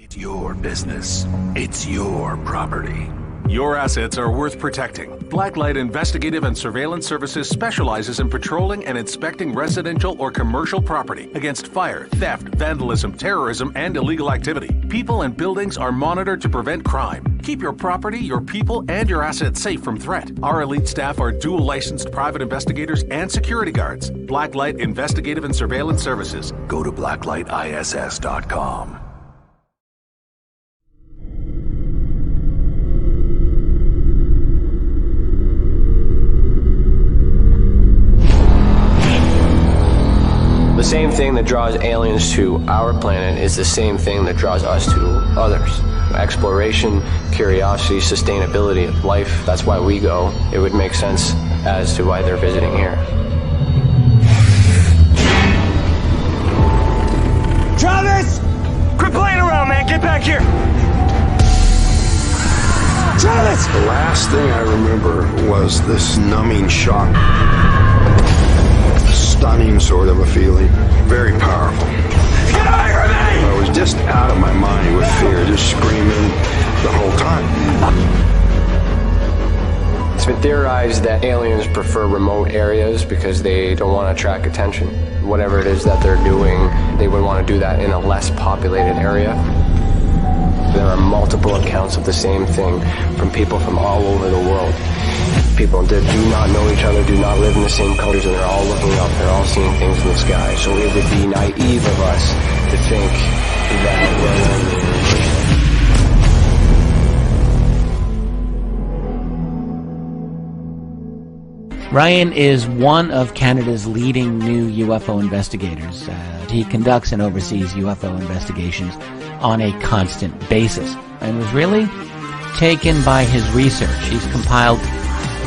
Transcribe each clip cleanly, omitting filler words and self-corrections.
It's your business. It's your property. Your assets are worth protecting. Blacklight Investigative and Surveillance Services specializes in patrolling and inspecting residential or commercial property against fire, theft, vandalism, terrorism, and illegal activity. People and buildings are monitored to prevent crime. Keep your property, your people, and your assets safe from threat. Our elite staff are dual licensed private investigators and security guards. Blacklight Investigative and Surveillance Services. Go to blacklightiss.com. The same thing that draws aliens to our planet is the same thing that draws us to others. Exploration, curiosity, sustainability of life, that's why we go. It would make sense as to why they're visiting here. Travis! Quit playing around, man! Get back here! Travis! The last thing I remember was this numbing shock. Stunning sort of a feeling. Very powerful. Get away from me! I was just out of my mind with fear, just screaming the whole time. It's been theorized that aliens prefer remote areas because they don't want to attract attention. Whatever it is that they're doing, they would want to do that in a less populated area. There are multiple accounts of the same thing from people from all over the world. People that do not know each other, do not live in the same cultures, and they're all looking up, they're all seeing things in the sky. So it would be naive of us to think that Ryan is one of Canada's leading new UFO investigators. He conducts and oversees UFO investigations on a constant basis and was really taken by his research. He's compiled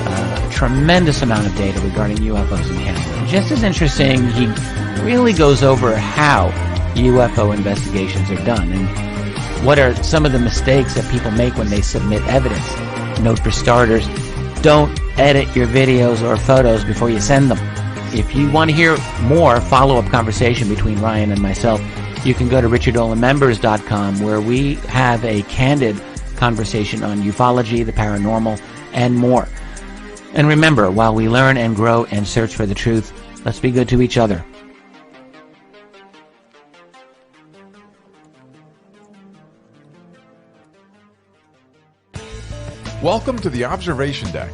a tremendous amount of data regarding UFOs in Canada. And just as interesting, he really goes over how UFO investigations are done and what are some of the mistakes that people make when they submit evidence. Note for starters, don't edit your videos or photos before you send them. If you want to hear more follow-up conversation between Ryan and myself, you can go to richardolanmembers.com, where we have a candid conversation on ufology, the paranormal, and more. And remember, while we learn and grow and search for the truth, let's be good to each other. Welcome to the Observation Deck,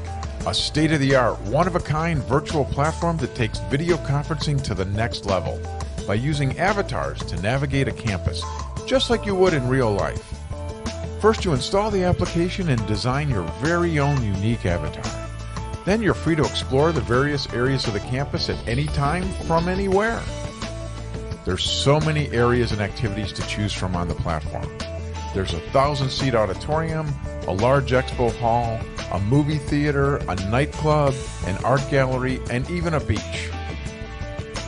a state-of-the-art, one-of-a-kind virtual platform that takes video conferencing to the next level by using avatars to navigate a campus, just like you would in real life. First, you install the application and design your very own unique avatar. Then you're free to explore the various areas of the campus at any time from anywhere. There's so many areas and activities to choose from on the platform. There's a 1,000-seat auditorium, a large expo hall, a movie theater, a nightclub, an art gallery, and even a beach.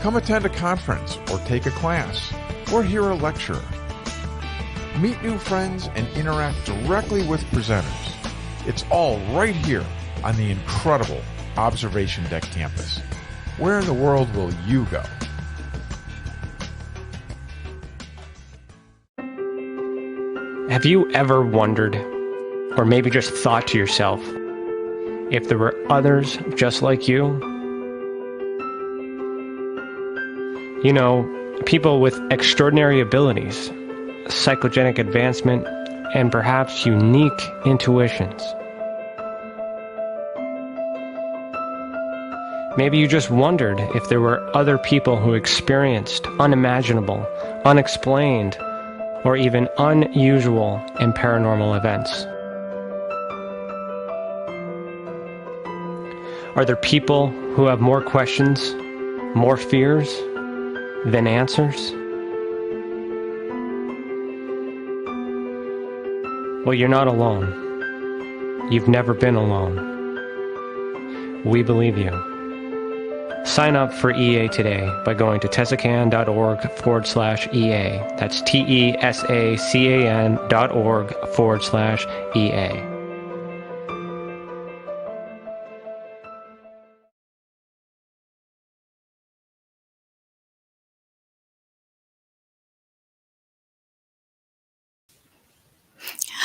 Come attend a conference or take a class or hear a lecture. Meet new friends and interact directly with presenters. It's all right here on the incredible Observation Deck campus. Where in the world will you go? Have you ever wondered, or maybe just thought to yourself, if there were others just like you? You know, people with extraordinary abilities, psychogenic advancement, and perhaps unique intuitions. Maybe you just wondered if there were other people who experienced unimaginable, unexplained, or even unusual and paranormal events. Are there people who have more questions, more fears than answers? Well, you're not alone. You've never been alone. We believe you. Sign up for EA today by going to tesacan.org/EA. That's TESACAN.org/EA.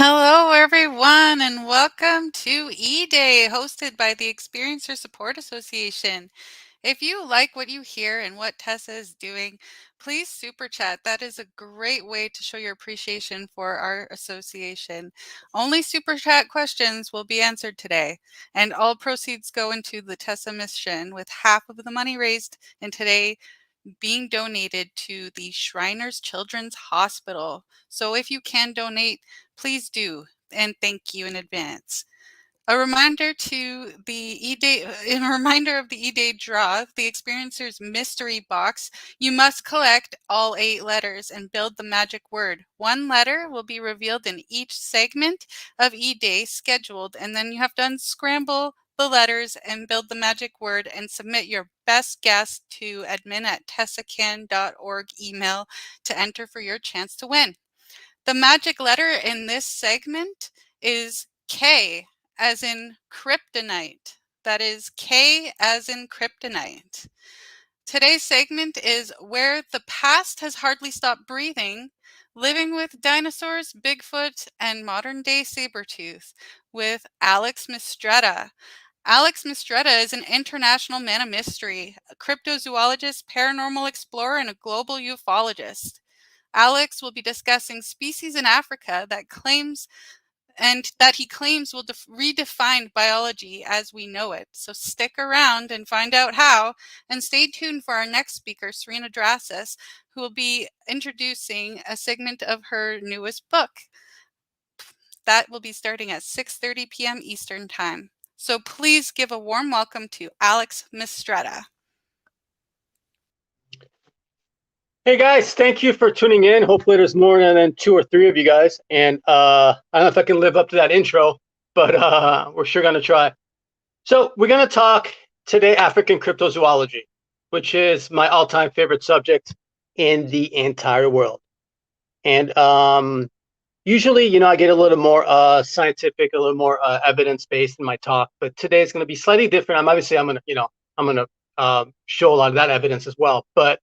Hello, everyone, and welcome to E-Day, hosted by the Experiencer Support Association. If you like what you hear and what Tessa is doing, please super chat. That is a great way to show your appreciation for our association. Only super chat questions will be answered today, and all proceeds go into the Tessa mission, with half of the money raised in today being donated to the Shriners Children's Hospital. So if you can donate, please do, and thank you in advance. A reminder to the E-Day, a reminder of the E-Day draw, the Experiencer's mystery box. You must collect all 8 letters and build the magic word. 1 letter will be revealed in each segment of E-Day scheduled, and then you have to unscramble the letters and build the magic word and submit your best guess to admin@tessacan.org email to enter for your chance to win. The magic letter in this segment is K, as in kryptonite. That is K as in kryptonite. Today's segment is Where the Past Has Hardly Stopped Breathing, Living with Dinosaurs, Bigfoot, and Modern Day Sabertooth, with Alex Mistretta. Alex Mistretta is an international man of mystery, a cryptozoologist, paranormal explorer, and a global ufologist. Alex will be discussing species in Africa that he claims will redefine biology as we know it. So stick around and find out how, and stay tuned for our next speaker, Serena Drasis, who will be introducing a segment of her newest book. That will be starting at 6:30 p.m. Eastern Time. So please give a warm welcome to Alex Mistretta. Hey guys, thank you for tuning in. Hopefully there's more than 2 or 3 of you guys. And I don't know if I can live up to that intro, but we're sure going to try. So we're going to talk today African cryptozoology, which is my all-time favorite subject in the entire world. And usually, I get a little more scientific, a little more evidence-based in my talk, but today is going to be slightly different. I'm going to, show a lot of that evidence as well. But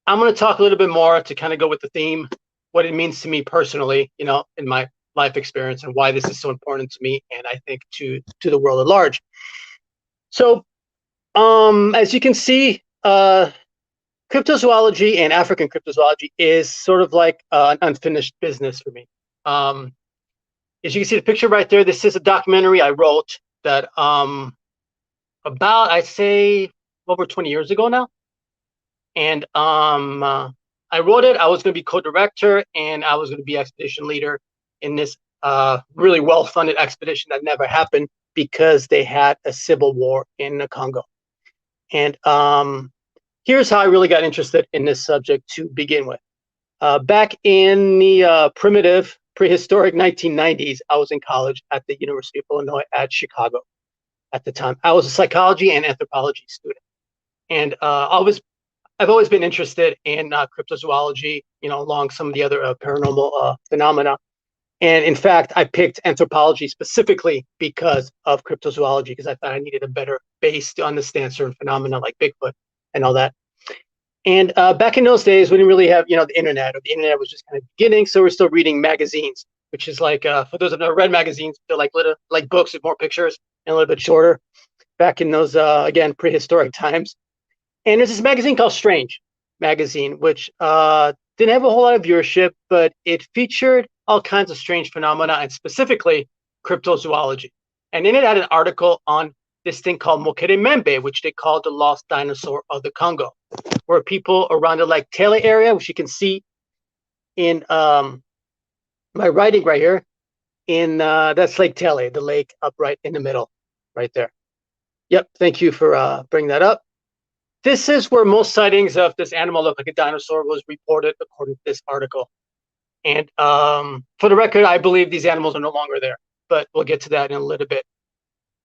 I'm going to talk a little bit more to kind of go with the theme, what it means to me personally, in my life experience, and why this is so important to me, and I think to the world at large. So, as you can see, cryptozoology and African cryptozoology is sort of like an unfinished business for me. As you can see the picture right there, this is a documentary I wrote that about, I'd say, over 20 years ago now. And I wrote it. I was going to be co-director, and I was going to be expedition leader in this really well-funded expedition that never happened because they had a civil war in the Congo. And here's how I really got interested in this subject to begin with. Back in the prehistoric 1990s, I was in college at the University of Illinois at Chicago at the time. I was a psychology and anthropology student. And I've always been interested in cryptozoology, along some of the other paranormal phenomena. And in fact, I picked anthropology specifically because of cryptozoology, because I thought I needed a better base to understand certain phenomena like Bigfoot and all that. And back in those days, we didn't really have, the internet, or the internet was just kind of beginning. So we're still reading magazines, which is like, for those who have never read magazines, they're like books with more pictures and a little bit shorter back in those, again, prehistoric times. And there's this magazine called Strange Magazine, which didn't have a whole lot of viewership, but it featured all kinds of strange phenomena, and specifically cryptozoology. And in it had an article on this thing called Mokeremembe, which they called the lost dinosaur of the Congo, where people around the Lake Tele area, which you can see in my writing right here, that's Lake Tele, the lake up right in the middle, right there. Yep, thank you for bringing that up. This is where most sightings of this animal look like a dinosaur was reported, according to this article. And for the record, I believe these animals are no longer there, but we'll get to that in a little bit.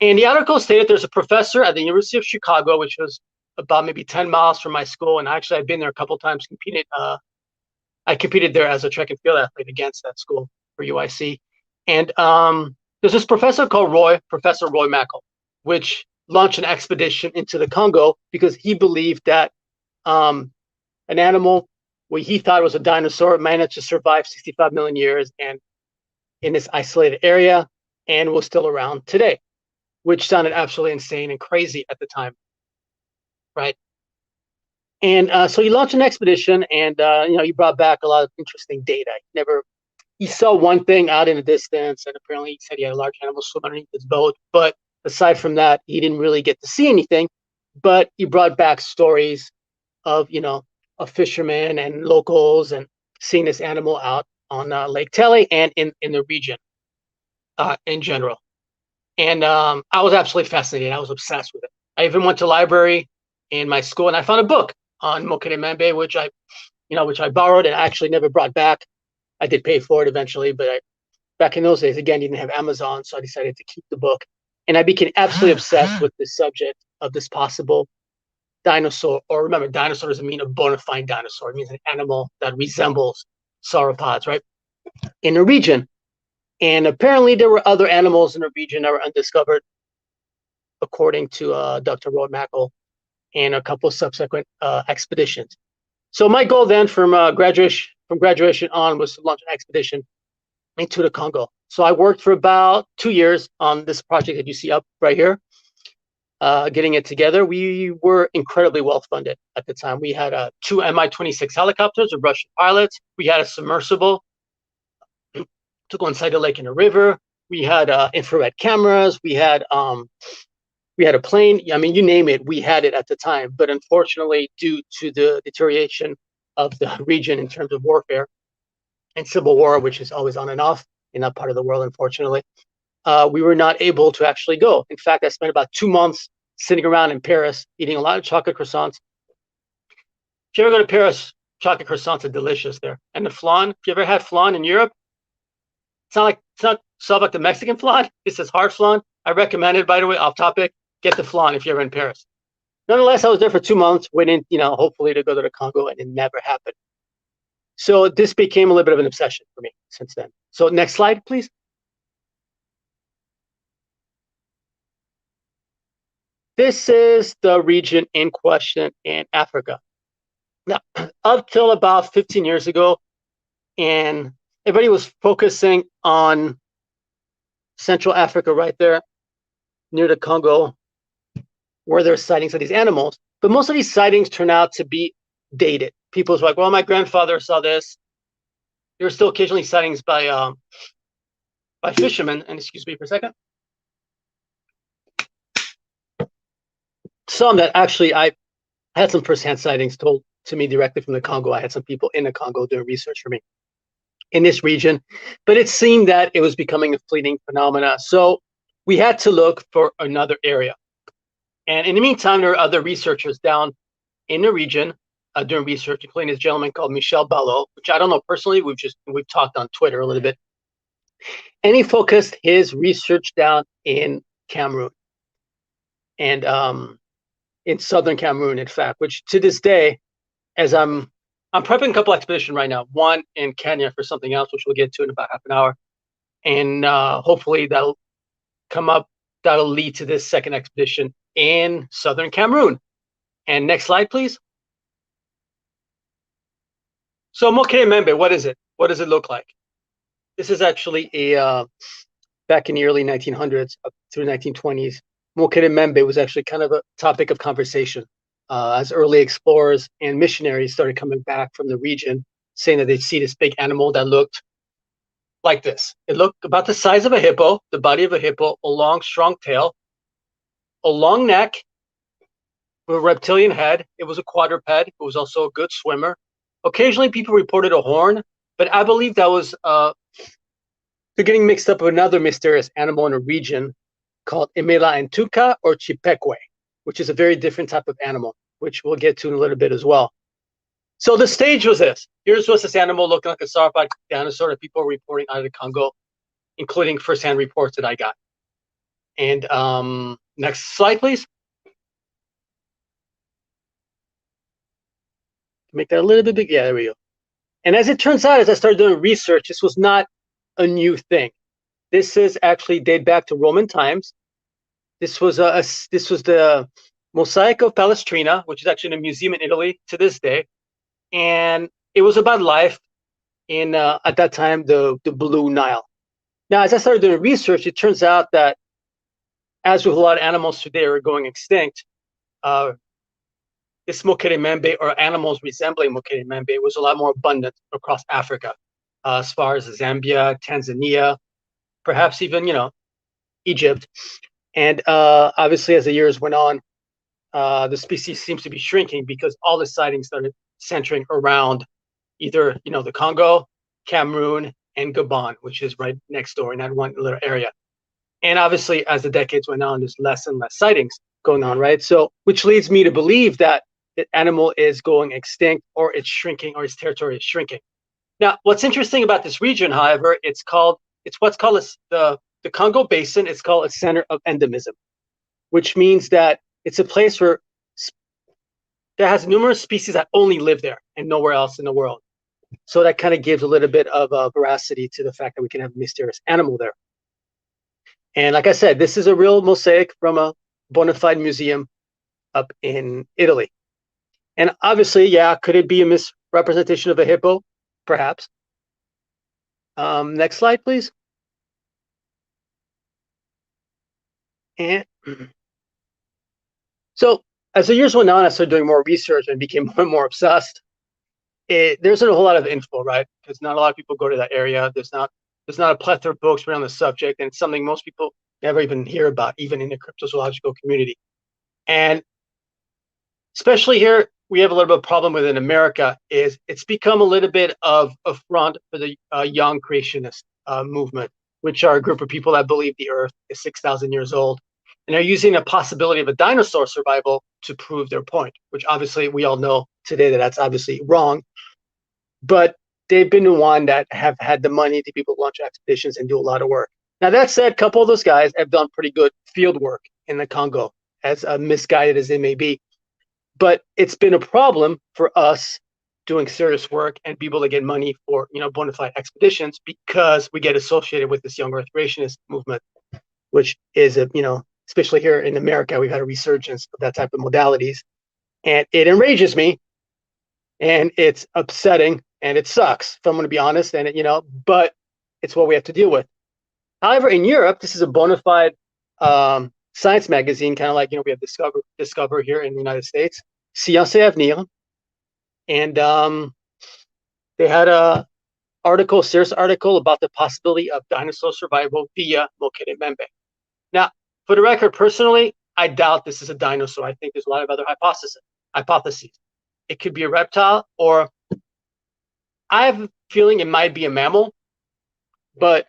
And the article stated there's a professor at the University of Chicago, which was about maybe 10 miles from my school. And actually, I've been there a couple of times, I competed there as a track and field athlete against that school for UIC. And there's this professor called Professor Roy Mackal, which launched an expedition into the Congo because he believed that an animal what he thought was a dinosaur managed to survive 65 million years and in this isolated area and was still around today, which sounded absolutely insane and crazy at the time, right? And so he launched an expedition, and he brought back a lot of interesting data. He saw one thing out in the distance, and apparently he said he had a large animal swim underneath his boat. But aside from that, he didn't really get to see anything. But he brought back stories of fishermen and locals and seeing this animal out on Lake Tele and in the region in general. And I was absolutely fascinated. I was obsessed with it. I even went to library in my school, and I found a book on Mokere-Membe, which I borrowed and actually never brought back. I did pay for it eventually, but back in those days, again, you didn't have Amazon, so I decided to keep the book. And I became absolutely obsessed with the subject of this possible dinosaur. Or remember, dinosaur doesn't mean a bona fide dinosaur. It means an animal that resembles sauropods, right? In the region. And apparently there were other animals in the region that were undiscovered, according to Dr. Roy Mackel and a couple of subsequent expeditions. So my goal then from graduation on was to launch an expedition into the Congo. So I worked for about 2 years on this project that you see up right here, getting it together. We were incredibly well funded at the time. We had 2 Mi-26 helicopters with Russian pilots. We had a submersible to go inside the lake and the river. We had infrared cameras. We had a plane. I mean, you name it, we had it at the time. But unfortunately, due to the deterioration of the region in terms of warfare and civil war, which is always on and off in that part of the world, unfortunately, we were not able to actually go. In fact, I spent about 2 months sitting around in Paris, eating a lot of chocolate croissants. If you ever go to Paris, chocolate croissants are delicious there. And the flan, if you ever had flan in Europe, it's not like the Mexican flan. This is hard flan. I recommend it, by the way, off topic. Get the flan if you're ever in Paris. Nonetheless, I was there for 2 months, waiting, hopefully to go to the Congo, and it never happened. So this became a little bit of an obsession for me since then. So next slide, please. This is the region in question in Africa. Now, up till about 15 years ago, and everybody was focusing on Central Africa right there near the Congo, where there are sightings of these animals. But most of these sightings turn out to be dated. People's like, well, my grandfather saw this. There are still occasionally sightings by fishermen. And excuse me for a second. Some that actually I had some firsthand sightings told to me directly from the Congo. I had some people in the Congo doing research for me in this region, but it seemed that it was becoming a fleeting phenomena. So we had to look for another area. And in the meantime, there are other researchers down in the region doing research, including this gentleman called Michel Ballot, which I don't know personally. We've talked on Twitter a little bit. And he focused his research down in Cameroon and in southern Cameroon, in fact, which to this day, as I'm prepping a couple expeditions right now, one in Kenya for something else, which we'll get to in about half an hour. And hopefully that'll lead to this second expedition in southern Cameroon. And next slide, please. So Mokere-Membe, what is it? What does it look like? This is actually back in the early 1900s up through the 1920s. Mokere-Membe was actually kind of a topic of conversation as early explorers and missionaries started coming back from the region, saying that they'd see this big animal that looked like this. It looked about the size of a hippo, the body of a hippo, a long, strong tail, a long neck, with a reptilian head. It was a quadruped. It was also a good swimmer. Occasionally, people reported a horn, but I believe that was they're getting mixed up with another mysterious animal in a region called Emela Ntuka or Chipekwe, which is a very different type of animal, which we'll get to in a little bit as well. So the stage was this. Here's what's this animal looking like, a sauropod dinosaur that people are reporting out of the Congo, including firsthand reports that I got. And next slide, please. Make that a little bit big. Yeah, there we go. And as it turns out, as I started doing research, this was not a new thing. This is actually date back to Roman times. This was the Mosaic of Palestrina, which is actually in a museum in Italy to this day. And it was about life in, at that time, the Blue Nile. Now, as I started doing research, it turns out that, as with a lot of animals today are going extinct, this Mokeremembe, or animals resembling Mokeremembe, was a lot more abundant across Africa, as far as Zambia, Tanzania, perhaps even, Egypt. And obviously, as the years went on, the species seems to be shrinking because all the sightings started centering around either, the Congo, Cameroon, and Gabon, which is right next door in that one little area. And obviously, as the decades went on, there's less and less sightings going on, right? So, which leads me to believe that the animal is going extinct, or it's shrinking, or its territory is shrinking. Now, what's interesting about this region, however, it's what's called the Congo Basin. It's called a center of endemism, which means that it's a place where that has numerous species that only live there and nowhere else in the world. So that kind of gives a little bit of veracity to the fact that we can have a mysterious animal there. And like I said, this is a real mosaic from a bona fide museum up in Italy. And obviously, yeah, could it be a misrepresentation of a hippo? Perhaps. Next slide, please. And so as the years went on, I started doing more research and became more and more obsessed. There's a whole lot of info, right? Because not a lot of people go to that area. There's not a plethora of books around the subject, and it's something most people never even hear about, even in the cryptozoological community. And especially here, we have a little bit of problem with in America. Is it's become a little bit of a front for the young creationist movement, which are a group of people that believe the Earth is 6,000 years old, and they're using a possibility of a dinosaur survival to prove their point, which obviously we all know today that that's obviously wrong. But they've been the one that have had the money to people launch expeditions and do a lot of work. Now, that said, a couple of those guys have done pretty good field work in the Congo, as misguided as they may be. But it's been a problem for us doing serious work and be able to get money for, bona fide expeditions, because we get associated with this young Earth creationist movement, which is, especially here in America, we've had a resurgence of that type of modalities. And it enrages me, and it's upsetting, and it sucks, if I'm going to be honest, and but it's what we have to deal with. However, in Europe, this is a bona fide science magazine, kind of like, we have Discover here in the United States, Science et Avenir, and they had a serious article about the possibility of dinosaur survival via Mokeremembe. Now, for the record, personally, I doubt this is a dinosaur. I think there's a lot of other hypotheses. It could be a reptile, or I have a feeling it might be a mammal, but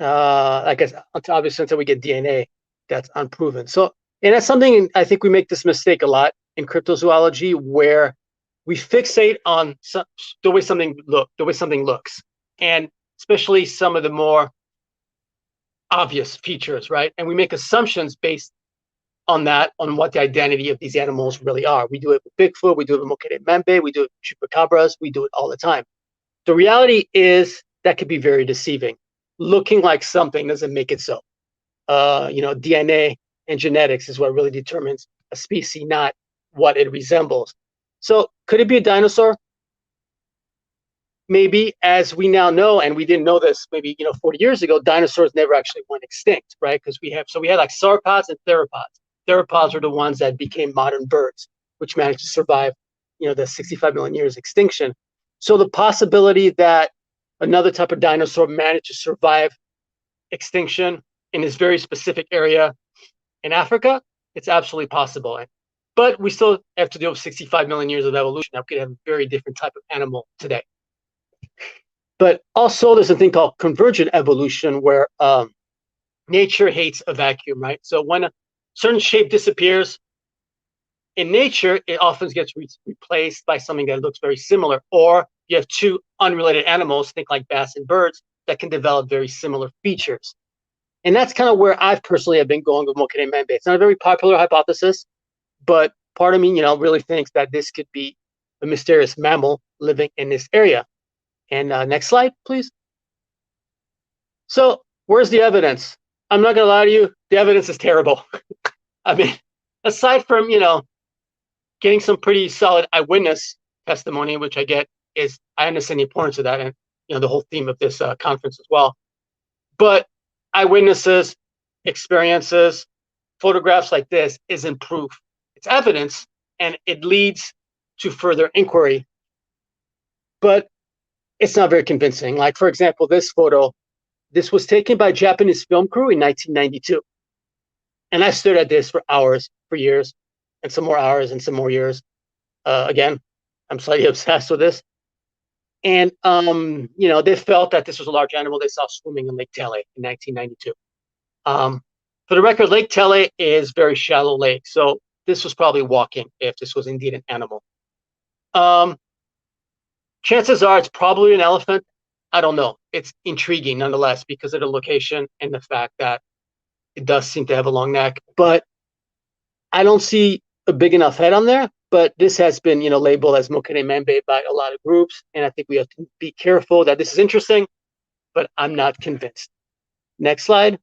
I guess obviously until we get DNA, that's unproven. So, and that's something, I think we make this mistake a lot in cryptozoology, where we fixate on the way something looks, and especially some of the more obvious features, right? And we make assumptions based on that, on what the identity of these animals really are. We do it with Bigfoot, we do it with Mokeremembe, we do it with chupacabras, we do it all the time. The reality is that could be very deceiving. Looking like something doesn't make it so. DNA and genetics is what really determines a species, not what it resembles. So could it be a dinosaur? Maybe, as we now know, and we didn't know this maybe 40 years ago, dinosaurs never actually went extinct, right? Because we had like sauropods and theropods. Theropods are the ones that became modern birds, which managed to survive, the 65 million years extinction. So the possibility that another type of dinosaur managed to survive extinction in this very specific area in Africa, it's absolutely possible. But we still have to deal with 65 million years of evolution. Now we could have a very different type of animal today. But also there's a thing called convergent evolution, where nature hates a vacuum, right? So when a certain shape disappears in nature, it often gets replaced by something that looks very similar. Or you have two unrelated animals, think like bats and birds, that can develop very similar features. And that's kind of where I personally have been going with Mokeremembe. It's not a very popular hypothesis, but part of me, really thinks that this could be a mysterious mammal living in this area. And next slide, please. So where's the evidence? I'm not going to lie to you, the evidence is terrible. I mean, aside from, getting some pretty solid eyewitness testimony, which I understand the importance of that, and, the whole theme of this conference as well. But eyewitnesses, experiences, photographs like this isn't proof. It's evidence, and it leads to further inquiry. But it's not very convincing. Like, for example, this photo, this was taken by a Japanese film crew in 1992. And I stared at this for hours, for years, and some more hours and some more years. Again, I'm slightly obsessed with this. And, they felt that this was a large animal they saw swimming in Lake Tele in 1992. For the record, Lake Tele is very shallow lake. So this was probably walking if this was indeed an animal. Chances are it's probably an elephant. I don't know. It's intriguing nonetheless because of the location and the fact that it does seem to have a long neck. But I don't see a big enough head on there. But this has been, labeled as Mokere-Membe by a lot of groups. And I think we have to be careful that this is interesting, but I'm not convinced. Next slide.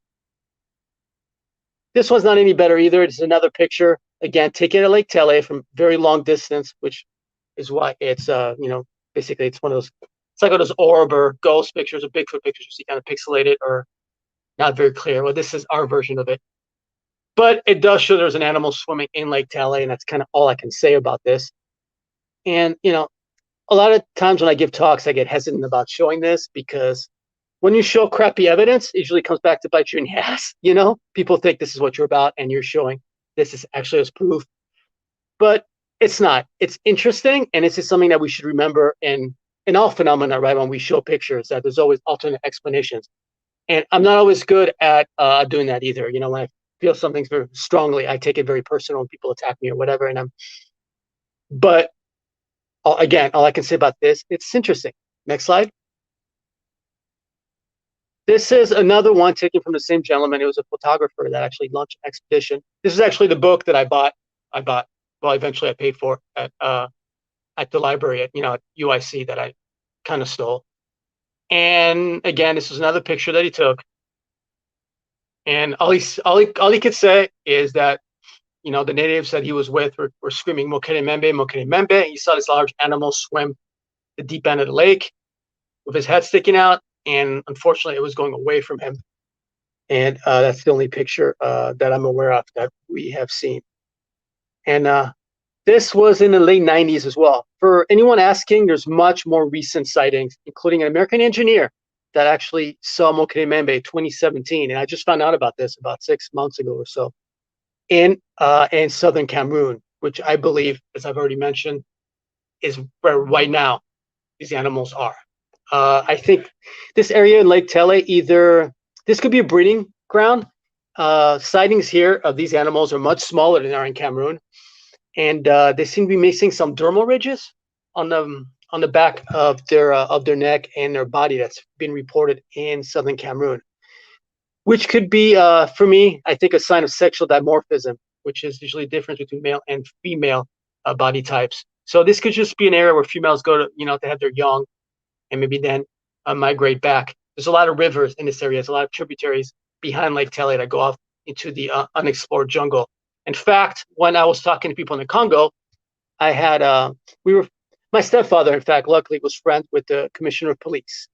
This one's not any better either. It's another picture, again, taken at Lake Tele from very long distance, which is why it's, basically it's one of those, it's like one of those orb or ghost pictures or Bigfoot pictures you see kind of pixelated or not very clear. Well, this is our version of it. But it does show there's an animal swimming in Lake Tele, and that's kind of all I can say about this. And, a lot of times when I give talks, I get hesitant about showing this because when you show crappy evidence, it usually comes back to bite you in the ass. People think this is what you're about, and you're showing this is actually as proof. But it's not. It's interesting, and this is something that we should remember in all phenomena, right? When we show pictures, that there's always alternate explanations. And I'm not always good at doing that either. When I feel something very strongly, I take it very personal when people attack me or whatever. But again, all I can say about this, it's interesting. Next slide. This is another one taken from the same gentleman. It was a photographer that actually launched an expedition. This is actually the book that I bought. Well, eventually I paid for at the library at UIC that I kind of stole. And again, this was another picture that he took. And all he could say is that, the natives that he was with were screaming Mokere-Membe, Mokere-Membe. He saw this large animal swim the deep end of the lake with his head sticking out. And unfortunately, it was going away from him. And that's the only picture that I'm aware of that we have seen. And this was in the late 90s as well. For anyone asking, there's much more recent sightings, including an American engineer that actually saw Mokere-Membe 2017. And I just found out about this about 6 months ago or so in southern Cameroon, which I believe, as I've already mentioned, is where right now these animals are. I think this area in Lake Tele, this could be a breeding ground. Sightings here of these animals are much smaller than they are in Cameroon. And they seem to be missing some dermal ridges on the back of their neck and their body that's been reported in southern Cameroon, which could be, for me, I think, a sign of sexual dimorphism, which is usually a difference between male and female body types. So this could just be an area where females go to have their young and maybe then migrate back. There's a lot of rivers in this area. There's a lot of tributaries behind Lake Tele that go off into the unexplored jungle. In fact, when I was talking to people in the Congo, I had my stepfather, in fact, luckily was friends with the commissioner of police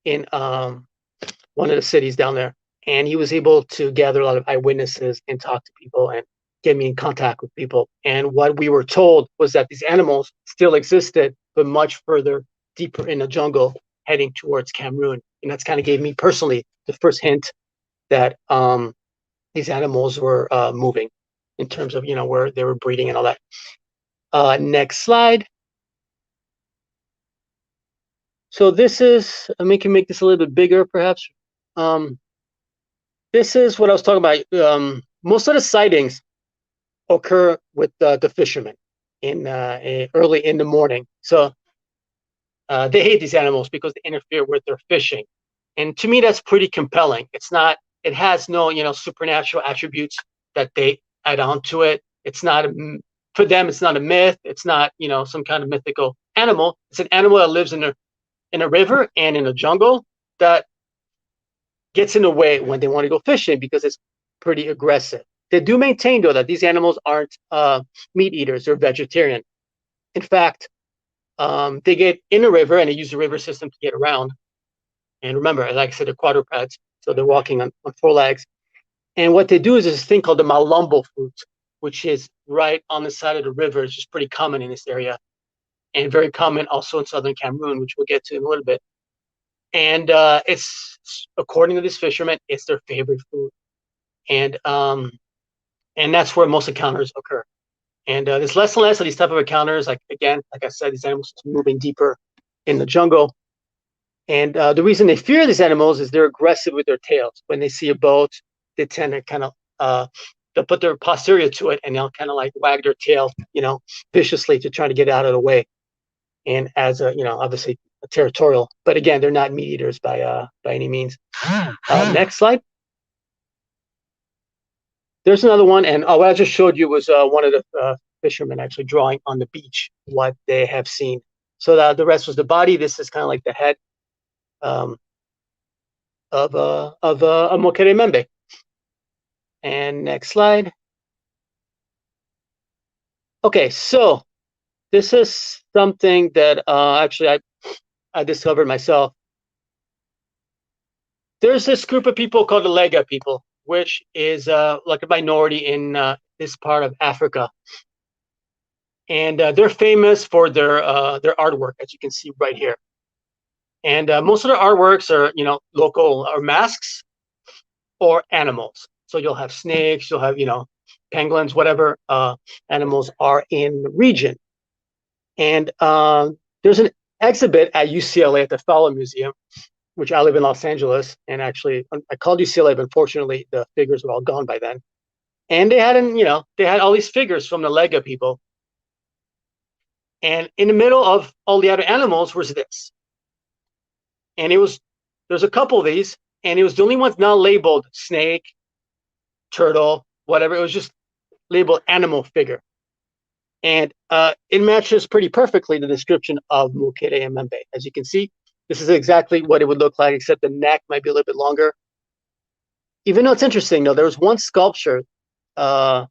in one of the cities down there. And he was able to gather a lot of eyewitnesses and talk to people and get me in contact with people. And what we were told was that these animals still existed, but much further deeper in the jungle, heading towards Cameroon. And that's kind of gave me personally the first hint that these animals were moving in terms of, where they were breeding and all that. Next slide. So this is, we can make this a little bit bigger, perhaps. This is what I was talking about. Most of the sightings occur with the fishermen early in the morning. So they hate these animals because they interfere with their fishing. And to me, that's pretty compelling. It has no, supernatural attributes that they add on to it. It's not, for them, it's not a myth. It's not, some kind of mythical animal. It's an animal that lives in a river and in a jungle that gets in the way when they want to go fishing because it's pretty aggressive. They do maintain, though, that these animals aren't meat eaters. They're vegetarian. In fact, they get in a river and they use the river system to get around. And remember, like I said, they're quadrupeds, so they're walking on 4 legs. And what they do is this thing called the malombo fruit, which is right on the side of the river. It's just pretty common in this area, and very common also in southern Cameroon, which we'll get to in a little bit. And it's, according to this fisherman, it's their favorite food. And that's where most encounters occur. And there's less and less of these type of encounters. Like I said, these animals are moving deeper in the jungle. And the reason they fear these animals is they're aggressive with their tails. When they see a boat, they tend to kind of they'll put their posterior to it, and they'll kind of like wag their tail, viciously to try to get out of the way. And as obviously territorial, but again, they're not meat eaters by any means. Next slide. There's another one, and what I just showed you was one of the fishermen actually drawing on the beach what they have seen. So the rest was the body. This is kind of like the head of a Mokeremembe. And next slide. Okay, so this is something that actually I discovered myself. There's this group of people called the Lega people, which is like a minority in this part of Africa. And they're famous for their artwork, as you can see right here. And most of their artworks are, local or masks or animals. So you'll have snakes, you'll have, penguins, whatever animals are in the region. And there's an exhibit at UCLA at the Fowler Museum, which I live in Los Angeles. And actually, I called UCLA, but unfortunately, the figures were all gone by then. And they had all these figures from the Lega people. And in the middle of all the other animals was this. And there's a couple of these, and it was the only ones not labeled snake, turtle, whatever. It was just labeled animal figure. And it matches pretty perfectly the description of Mokeremembe. As you can see, this is exactly what it would look like, except the neck might be a little bit longer. Even though it's interesting, though, there was one sculpture a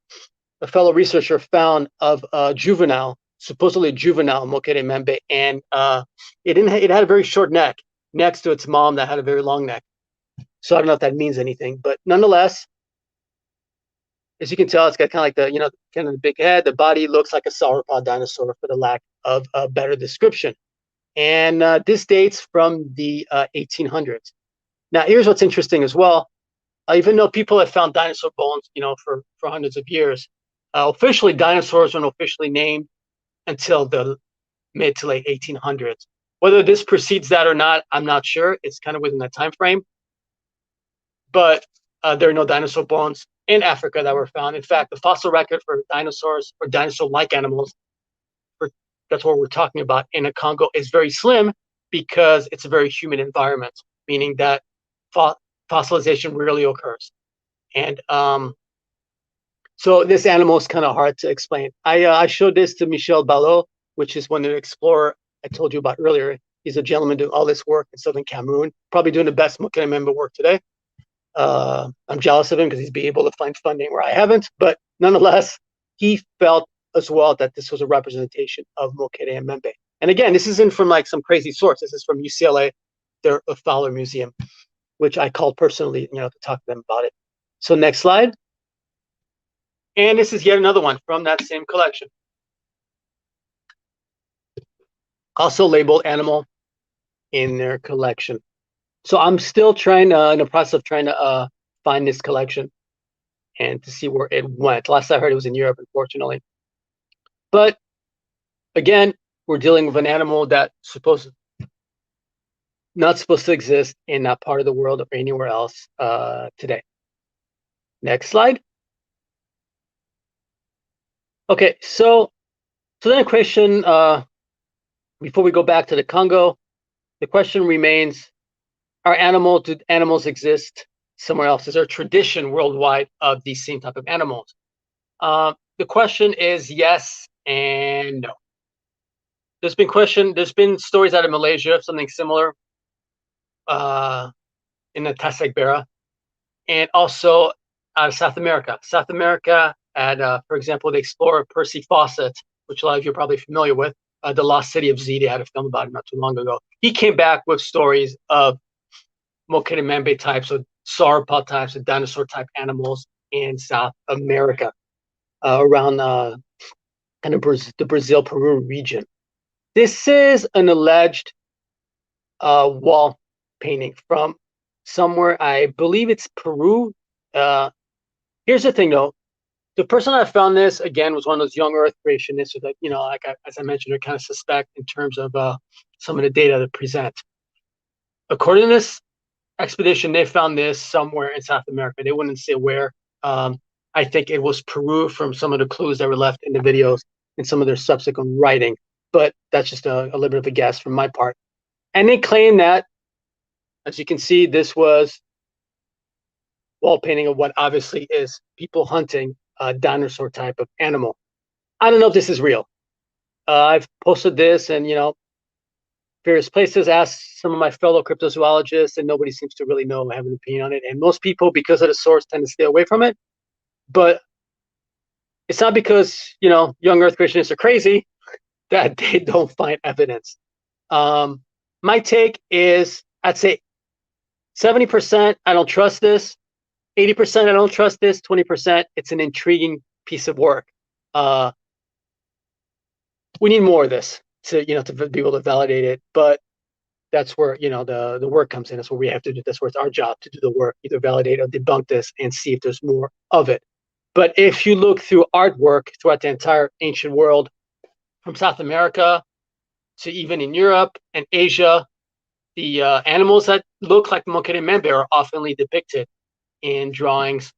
fellow researcher found of supposedly juvenile Mokeremembe, and it had a very short neck next to its mom that had a very long neck. So I don't know if that means anything, but nonetheless, as you can tell, it's got kind of like the big head. The body looks like a sauropod dinosaur, for the lack of a better description. And this dates from the 1800s. Now, here's what's interesting as well. Even though people have found dinosaur bones, for hundreds of years, officially dinosaurs weren't officially named until the mid to late 1800s. Whether this precedes that or not, I'm not sure. It's kind of within that time frame. But there are no dinosaur bones in Africa that were found. In fact, the fossil record for dinosaurs or dinosaur-like animals, that's what we're talking about, in the Congo is very slim because it's a very humid environment, meaning that fossilization rarely occurs. And so this animal is kind of hard to explain. I showed this to Michel Ballot, which is one of the explorer I told you about earlier. He's a gentleman doing all this work in southern Cameroon, probably doing the best Mokeremembe work today. I'm jealous of him because he's been able to find funding where I haven't, but nonetheless, he felt as well that this was a representation of Mokeremembe. And again, this isn't from like some crazy source. This is from UCLA, their Fowler Museum, which I called personally, to talk to them about it. So next slide. And this is yet another one from that same collection. Also labeled animal in their collection. So I'm still in the process of trying to find this collection and to see where it went. Last I heard, it was in Europe, unfortunately. But again, we're dealing with an animal that's not supposed to exist in that part of the world or anywhere else today. Next slide. Okay, so then a question, before we go back to the Congo, the question remains, do animals exist somewhere else? Is there a tradition worldwide of these same type of animals? The question is yes and no. There's been stories out of Malaysia, something similar in the Tasek Bera, and also out of South America. South America had, for example, the explorer Percy Fawcett, which a lot of you are probably familiar with, the Lost City of Z. They had a film about it not too long ago. He came back with stories of Mokere-Membe types, so sauropod types and dinosaur type animals in South America, around kind of the Brazil-Peru region. This is an alleged wall painting from somewhere, I believe it's Peru. Here's the thing, though. The person that found this, again, was one of those young Earth creationists that, as I mentioned, are kind of suspect in terms of some of the data that present. According to this expedition, they found this somewhere in South America. They wouldn't say where. I think it was Peru from some of the clues that were left in the videos and some of their subsequent writing. But that's just a little bit of a guess from my part. And they claim that, as you can see, this was wall painting of what obviously is people hunting a dinosaur type of animal. I don't know if this is real. I've posted this and, various places, asked some of my fellow cryptozoologists, and nobody seems to really know, have an opinion on it. And most people, because of the source, tend to stay away from it. But it's not because, young Earth creationists are crazy that they don't find evidence. My take is, I'd say 70%, I don't trust this. 80%, I don't trust this. 20%, it's an intriguing piece of work. We need more of this to be able to validate it. But that's where, the work comes in. That's what we have to do. That's where it's our job to do the work, either validate or debunk this and see if there's more of it. But if you look through artwork throughout the entire ancient world, from South America to even in Europe and Asia, the animals that look like Mokere-Membe are oftenly depicted in drawings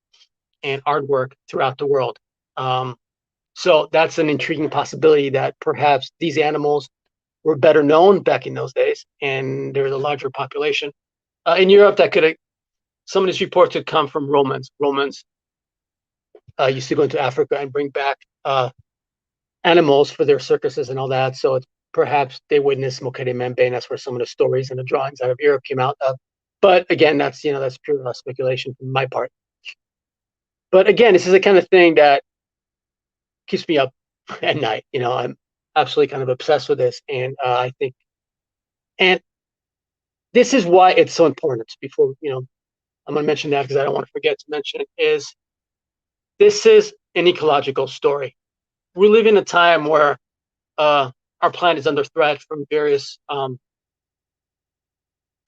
and artwork throughout the world. So that's an intriguing possibility that perhaps these animals were better known back in those days, and there was a larger population. In Europe, some of these reports could come from Romans. Romans used to go into Africa and bring back animals for their circuses and all that. So perhaps they witnessed Mokere-Membe, and that's where some of the stories and the drawings out of Europe came out of. But again, that's pure speculation from my part. But again, this is the kind of thing that keeps me up at night. I'm absolutely kind of obsessed with this, and I think, and this is why it's so important. Before I'm going to mention that because I don't want to forget to mention it. Is this is an ecological story. We live in a time where our planet is under threat from various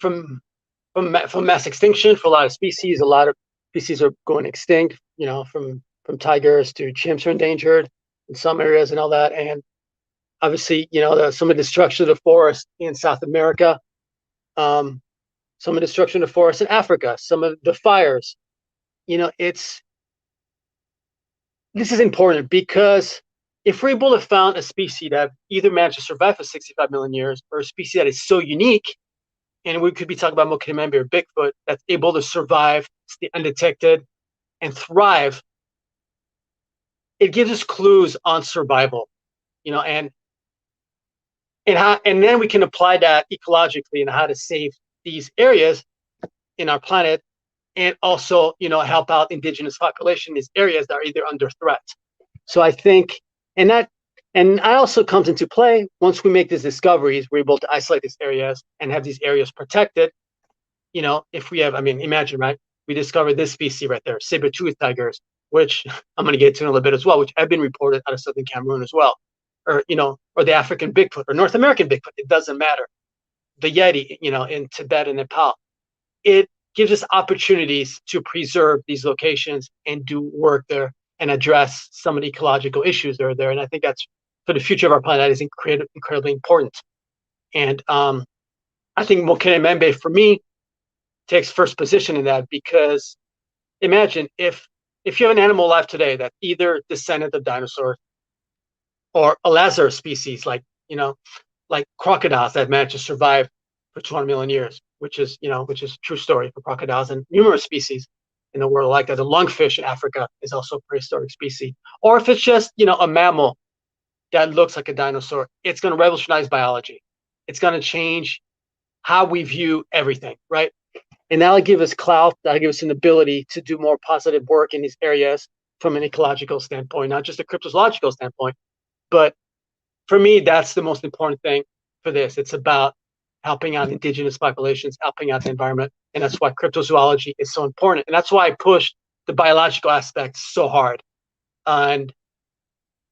from mass extinction for a lot of species. A lot of species are going extinct. From tigers to chimps are endangered in some areas and all that. And obviously, some of the destruction of the forest in South America, some of the destruction of the forest in Africa, some of the fires. This is important because if we're able to find a species that either managed to survive for 65 million years or a species that is so unique, and we could be talking about Mokere-Membe or Bigfoot, that's able to survive, stay undetected, and thrive, it gives us clues on survival, and then we can apply that ecologically and how to save these areas in our planet, and also, help out indigenous population in these areas that are either under threat. So I think, and I also comes into play once we make these discoveries, we're able to isolate these areas and have these areas protected. If we have, imagine, right? We discovered this species right there, saber-toothed tigers, which I'm going to get to in a little bit as well, which have been reported out of southern Cameroon as well, or the African Bigfoot or North American Bigfoot. It doesn't matter. The Yeti, in Tibet and Nepal. It gives us opportunities to preserve these locations and do work there and address some of the ecological issues that are there. And I think that's, for the future of our planet, is incredibly important. And I think Mokere-Membe, for me, takes first position in that, because imagine if you have an animal alive today that either descendant of dinosaurs or a lesser species like crocodiles that managed to survive for 200 million years, which is a true story for crocodiles and numerous species in the world like that. The lungfish in Africa is also a prehistoric species. Or if it's just, a mammal that looks like a dinosaur, it's going to revolutionize biology. It's going to change how we view everything, right? And that'll give us clout, that'll give us an ability to do more positive work in these areas from an ecological standpoint, not just a cryptozoological standpoint. But for me, that's the most important thing for this. It's about helping out indigenous populations, helping out the environment, And that's why cryptozoology is so important. And that's why I push the biological aspect so hard. And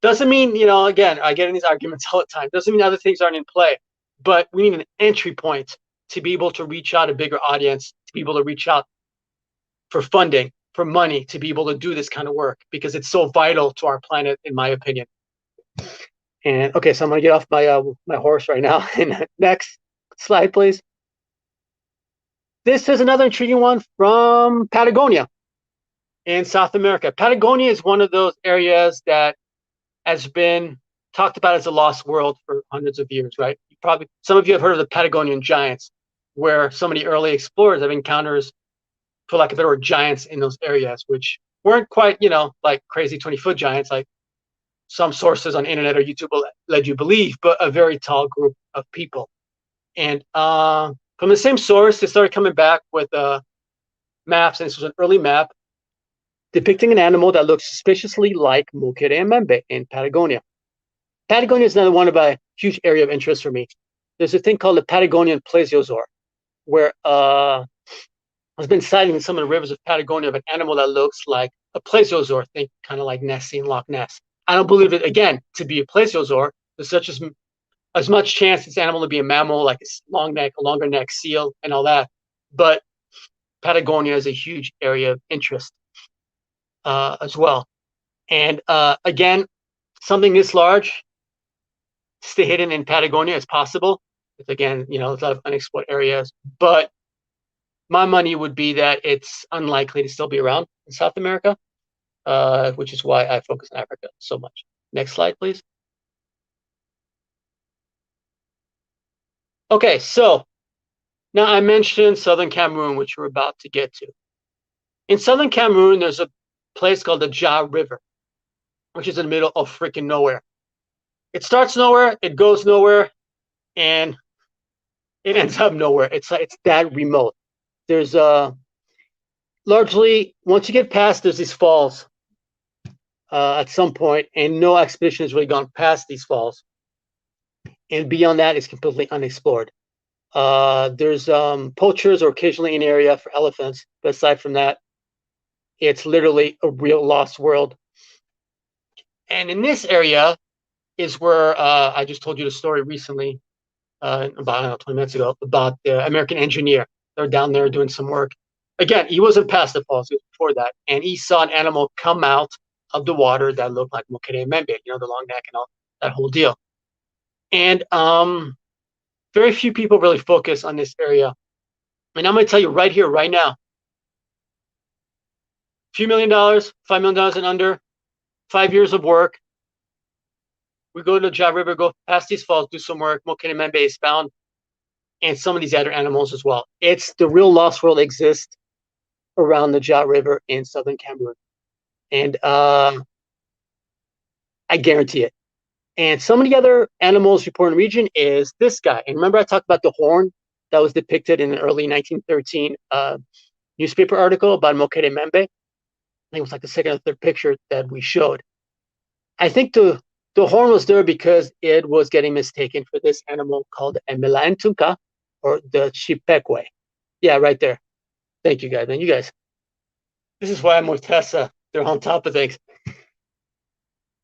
doesn't mean, again, I get in these arguments all the time. Doesn't mean other things aren't in play, but we need an entry point to be able to reach out a bigger audience, to be able to reach out for funding, for money, to be able to do this kind of work, because it's so vital to our planet, in my opinion. And okay, so I'm going to get off my horse right now. And next slide, please. This is another intriguing one from Patagonia in South America. Patagonia is one of those areas that has been talked about as a lost world for hundreds of years, right? Some of you have heard of the Patagonian giants, where some of the early explorers have encounters, for lack of a better word, giants in those areas, which weren't quite, like crazy 20-foot giants, like some sources on the internet or YouTube led you believe, but a very tall group of people. And from the same source, they started coming back with maps, and this was an early map depicting an animal that looks suspiciously like Mokere-mbembe in Patagonia. Patagonia is another one of a huge area of interest for me. There's a thing called the Patagonian plesiosaur, where has been sighted in some of the rivers of Patagonia of an animal that looks like a plesiosaur, think kind of like Nessie in Loch Ness. I don't believe it, again, to be a plesiosaur. There's as much chance this animal to be a mammal, like a longer neck seal and all that. But Patagonia is a huge area of interest as well. And again, something this large, stay hidden in Patagonia as possible. It's, again, there's a lot of unexplored areas, but my money would be that it's unlikely to still be around in South America, which is why I focus on Africa so much. Next slide, please. Okay, so now I mentioned southern Cameroon, which we're about to get to. In southern Cameroon, there's a place called the Ja River, which is in the middle of freaking nowhere. It starts nowhere, it goes nowhere, and it ends up nowhere. It's that remote. There's largely, once you get past, there's these falls at some point, and no expedition has really gone past these falls. And beyond that, it's completely unexplored. There's poachers or occasionally an area for elephants, but aside from that, it's literally a real lost world. And in this area is where I just told you the story recently, about 20 minutes ago, about the American engineer. They're down there doing some work. Again, he wasn't past the falls, he was before that, and he saw an animal come out of the water that looked like Mokere-mbembe, the long neck and all that whole deal. And very few people really focus on this area. And I'm going to tell you right here, right now, a few $1 million, $5 million and under, 5 years of work. We go to the Ja River, go past these falls, do some work. Mokere-mbembe is found, and some of these other animals as well. It's the real lost world exists around the Ja River in southern Cameroon. And I guarantee it. And some of the other animals reported in the region is this guy. And remember I talked about the horn that was depicted in an early 1913 newspaper article about Mokere-mbembe? I think it was like the second or third picture that we showed. I think the horn was there because it was getting mistaken for this animal called Emilantunka, or the Chipekwe. Yeah, right there. Thank you, guys. And you guys, this is why I'm with Tessa. They're on top of things.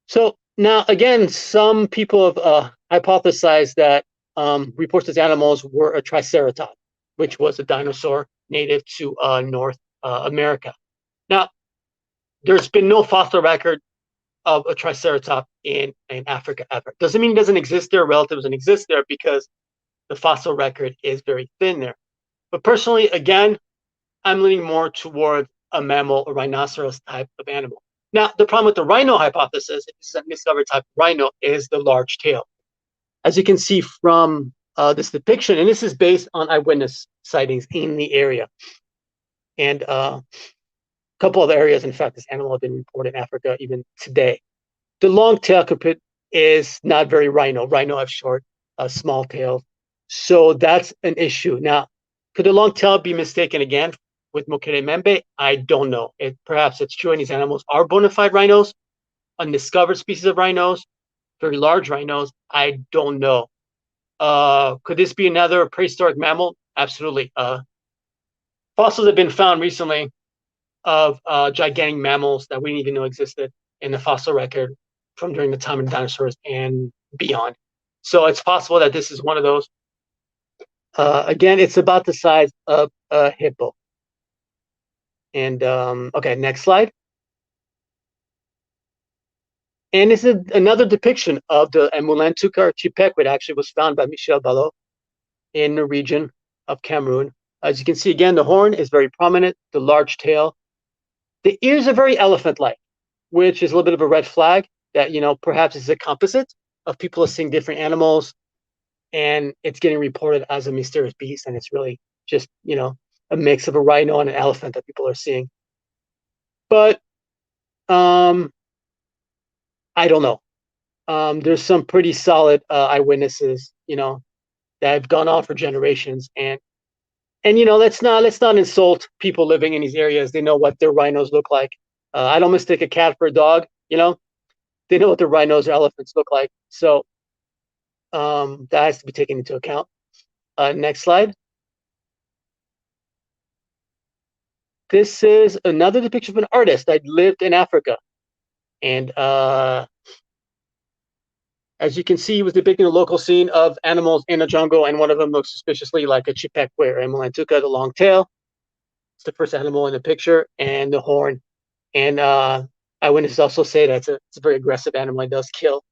So now, again, some people have hypothesized that reports of animals were a triceratops, which was a dinosaur native to North America. Now, there's been no fossil record of a triceratops in Africa ever. Doesn't mean it doesn't exist there, relative doesn't exist there, because the fossil record is very thin there. But personally, again, I'm leaning more toward a mammal, a rhinoceros type of animal. Now, the problem with the rhino hypothesis, if this is a discovered type of rhino, is the large tail. As you can see from this depiction, and this is based on eyewitness sightings in the area. And a couple of areas, in fact, this animal has been reported in Africa even today. The long tail is not very rhino. Rhino have short, small tails. So that's an issue. Now, could the long tail be mistaken again with Mokere-mbembe? I don't know. Perhaps it's true, and these animals are bona fide rhinos, undiscovered species of rhinos, very large rhinos. I don't know. Could this be another prehistoric mammal? Absolutely. fossils have been found recently of gigantic mammals that we didn't even know existed in the fossil record from during the time of the dinosaurs and beyond. So it's possible that this is one of those. Again, it's about the size of a hippo. And okay, next slide. And this is another depiction of the Emulantuka or Chipek, which actually was found by Michel Ballot in the region of Cameroon. As you can see, again, the horn is very prominent, the large tail. The ears are very elephant-like, which is a little bit of a red flag that, you know, perhaps is a composite of people seeing different animals, and it's getting reported as a mysterious beast, and it's really just, you know, a mix of a rhino and an elephant that people are seeing. But I don't know. There's some pretty solid eyewitnesses, you know, that have gone on for generations, and you know, let's not insult people living in these areas. They know what their rhinos look like. I don't mistake a cat for a dog. You know, they know what the rhinos or elephants look like. So that has to be taken into account. Next slide. This is another depiction of an artist that lived in Africa, and as you can see, he was depicting a local scene of animals in a jungle, and one of them looks suspiciously like a chipek or emulantuka, the long tail. It's the first animal in the picture, and the horn. And eyewitnesses also say that it's a very aggressive animal. It does kill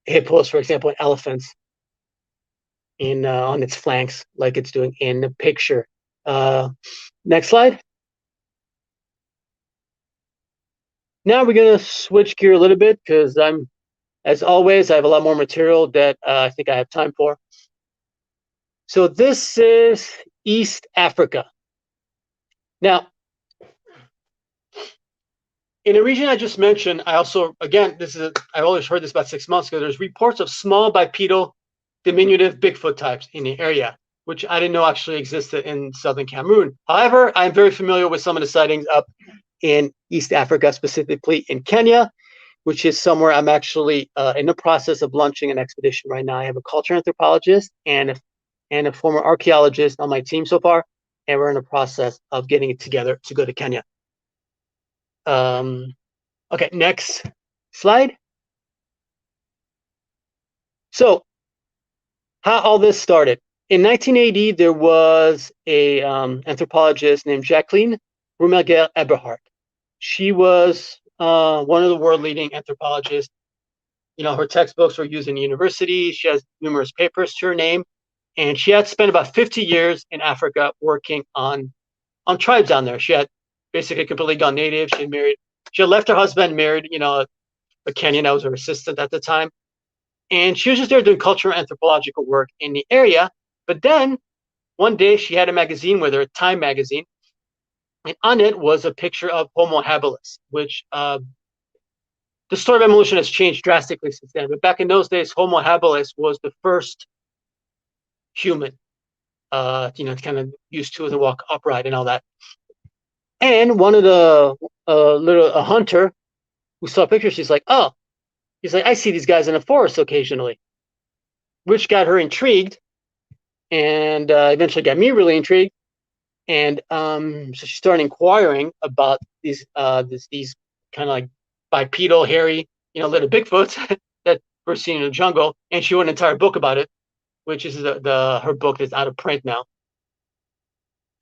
hippos, for example, and elephants on its flanks, like it's doing in the picture. Next slide. Now we're going to switch gear a little bit because as always, I have a lot more material that I think I have time for. So this is East Africa. Now, in the region I just mentioned, I also, again, I always heard this about 6 months ago, there's reports of small bipedal diminutive Bigfoot types in the area, which I didn't know actually existed in southern Cameroon. However, I'm very familiar with some of the sightings up in East Africa, specifically in Kenya, which is somewhere I'm actually in the process of launching an expedition right now. I have a culture anthropologist and a former archaeologist on my team so far, and we're in the process of getting it together to go to Kenya. Okay, next slide. So, how all this started. In 1980, there was a anthropologist named Jacqueline Brumaguer-Eberhardt. She was one of the world-leading anthropologists. You know, her textbooks were used in university. She has numerous papers to her name, and she had spent about 50 years in Africa working on tribes down there. She had basically completely gone native. She had left her husband, married, you know, a Kenyan that was her assistant at the time, and she was just there doing cultural anthropological work in the area. But then one day she had a magazine with her, Time magazine, and on it was a picture of Homo habilis, which the story of evolution has changed drastically since then. But back in those days, Homo habilis was the first human, you know, kind of used to walk upright and all that. And one of the a hunter who saw a picture, she's like, oh, he's like, I see these guys in the forest occasionally, which got her intrigued, and eventually got me really intrigued. And so she started inquiring about these kind of like bipedal, hairy, you know, little Bigfoots that were seen in the jungle, and she wrote an entire book about it, which is her book that's out of print now.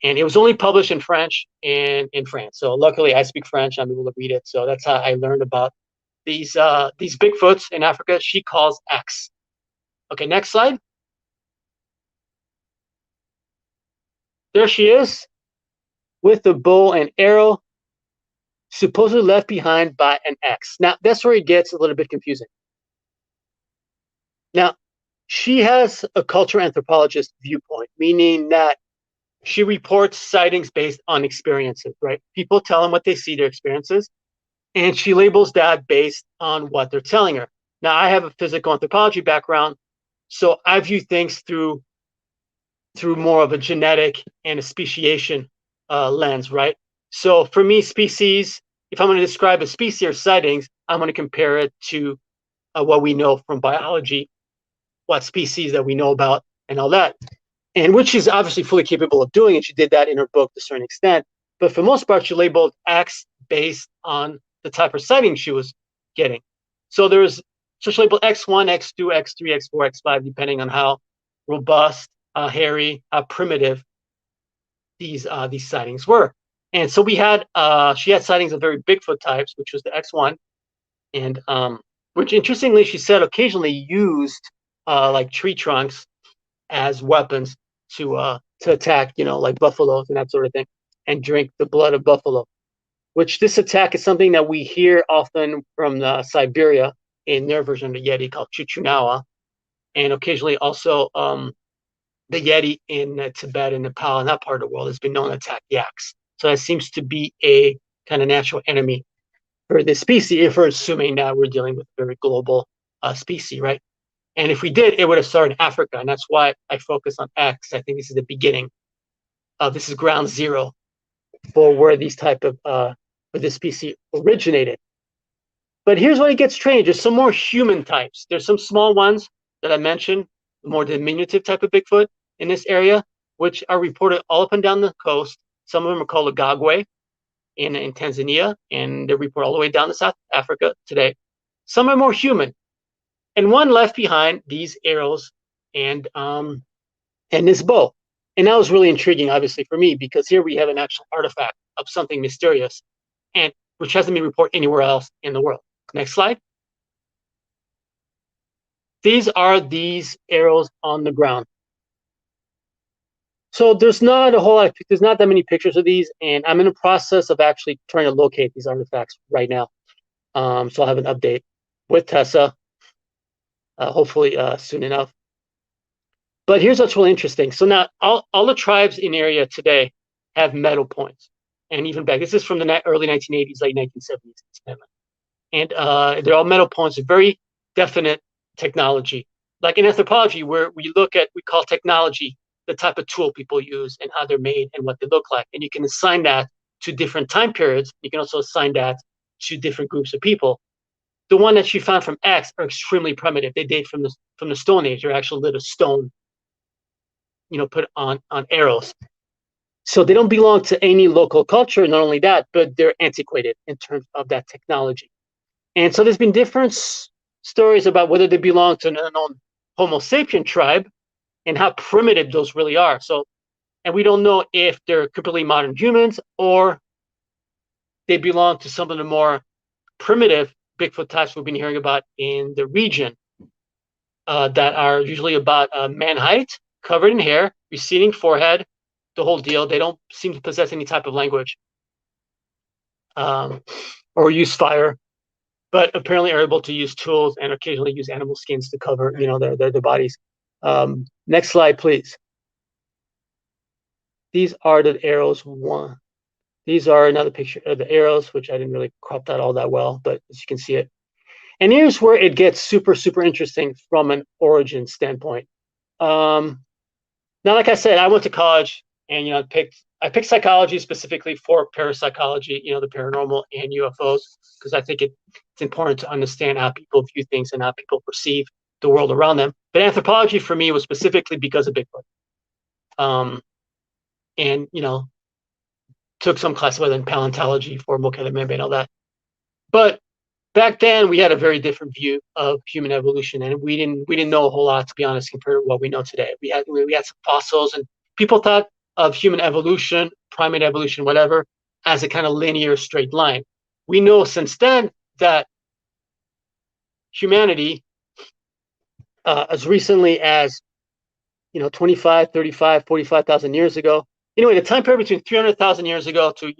And it was only published in French and in France. So luckily, I speak French. I'm able to read it. So that's how I learned about these Bigfoots in Africa. She calls X. Okay, next slide. There she is with the bow and arrow, supposedly left behind by an X. Now, that's where it gets a little bit confusing. Now, she has a cultural anthropologist viewpoint, meaning that she reports sightings based on experiences, right? People tell them what they see, their experiences, and she labels that based on what they're telling her. Now, I have a physical anthropology background, so I view things through more of a genetic and a speciation lens, right? So for me, species, if I'm going to describe a species or sightings, I'm going to compare it to what we know from biology, what species that we know about, and all that. and which she's obviously fully capable of doing, and she did that in her book to a certain extent. But for the most part, she labeled X based on the type of sighting she was getting. So she labeled X1, X2, X3, X4, X5, depending on how robust, hairy, primitive these sightings were. And so she had sightings of very Bigfoot types, which was the X1, and which interestingly she said occasionally used like tree trunks as weapons to attack, like buffaloes and that sort of thing, and drink the blood of buffalo. Which this attack is something that we hear often from Siberia in their version of the Yeti called Chuchunawa, and occasionally also the Yeti in Tibet and Nepal and that part of the world has been known to attack yaks. So that seems to be a kind of natural enemy for this species, if we're assuming that we're dealing with a very global species, right? And if we did, it would have started in Africa, and that's why I focus on X. I think this is the beginning. This is ground zero for where these type of where this species originated. But here's where it gets strange. There's some more human types. There's some small ones that I mentioned, the more diminutive type of Bigfoot in this area, which are reported all up and down the coast. Some of them are called Nagaguei in Tanzania, and they're reported all the way down to South Africa today. Some are more human. And one left behind these arrows and this bow. And that was really intriguing, obviously, for me, because here we have an actual artifact of something mysterious, and which hasn't been reported anywhere else in the world. Next slide. These are these arrows on the ground. So there's not that many pictures of these, and I'm in the process of actually trying to locate these artifacts right now. So I'll have an update with Tessa, hopefully soon enough. But here's what's really interesting. So now all the tribes in the area today have metal points. And even back, this is from the early 1980s, late 1970s. And they're all metal points, very definite technology. Like in anthropology, where we call technology the type of tool people use and how they're made and what they look like. And you can assign that to different time periods. You can also assign that to different groups of people. The one that you found from X are extremely primitive. They date from the Stone Age. They're actually lit of stone, put on arrows. So they don't belong to any local culture. Not only that, but they're antiquated in terms of that technology. And so there's been different stories about whether they belong to an unknown Homo sapien tribe and how primitive those really are. So, and we don't know if they're completely modern humans or they belong to some of the more primitive Bigfoot types we've been hearing about in the region that are usually about man height, covered in hair, receding forehead, the whole deal. They don't seem to possess any type of language or use fire, but apparently are able to use tools and occasionally use animal skins to cover, their bodies. Next slide, please. These are the arrows. These are another picture of the arrows, which I didn't really crop that all that well, but as you can see it. And here's where it gets super, super interesting from an origin standpoint. Now, like I said, I went to college and, I picked psychology specifically for parapsychology, the paranormal and UFOs, because I think it's important to understand how people view things and how people perceive the world around them. But anthropology for me was specifically because of Bigfoot. And, took some classes in paleontology for Mokele Membe and all that. But back then we had a very different view of human evolution, and we didn't know a whole lot, to be honest, compared to what we know today. We had some fossils, and people thought of human evolution, primate evolution, whatever, as a kind of linear straight line. We know since then that humanity, as recently as 25, 35, 45,000 years ago. Anyway, the time period between 300,000 years ago to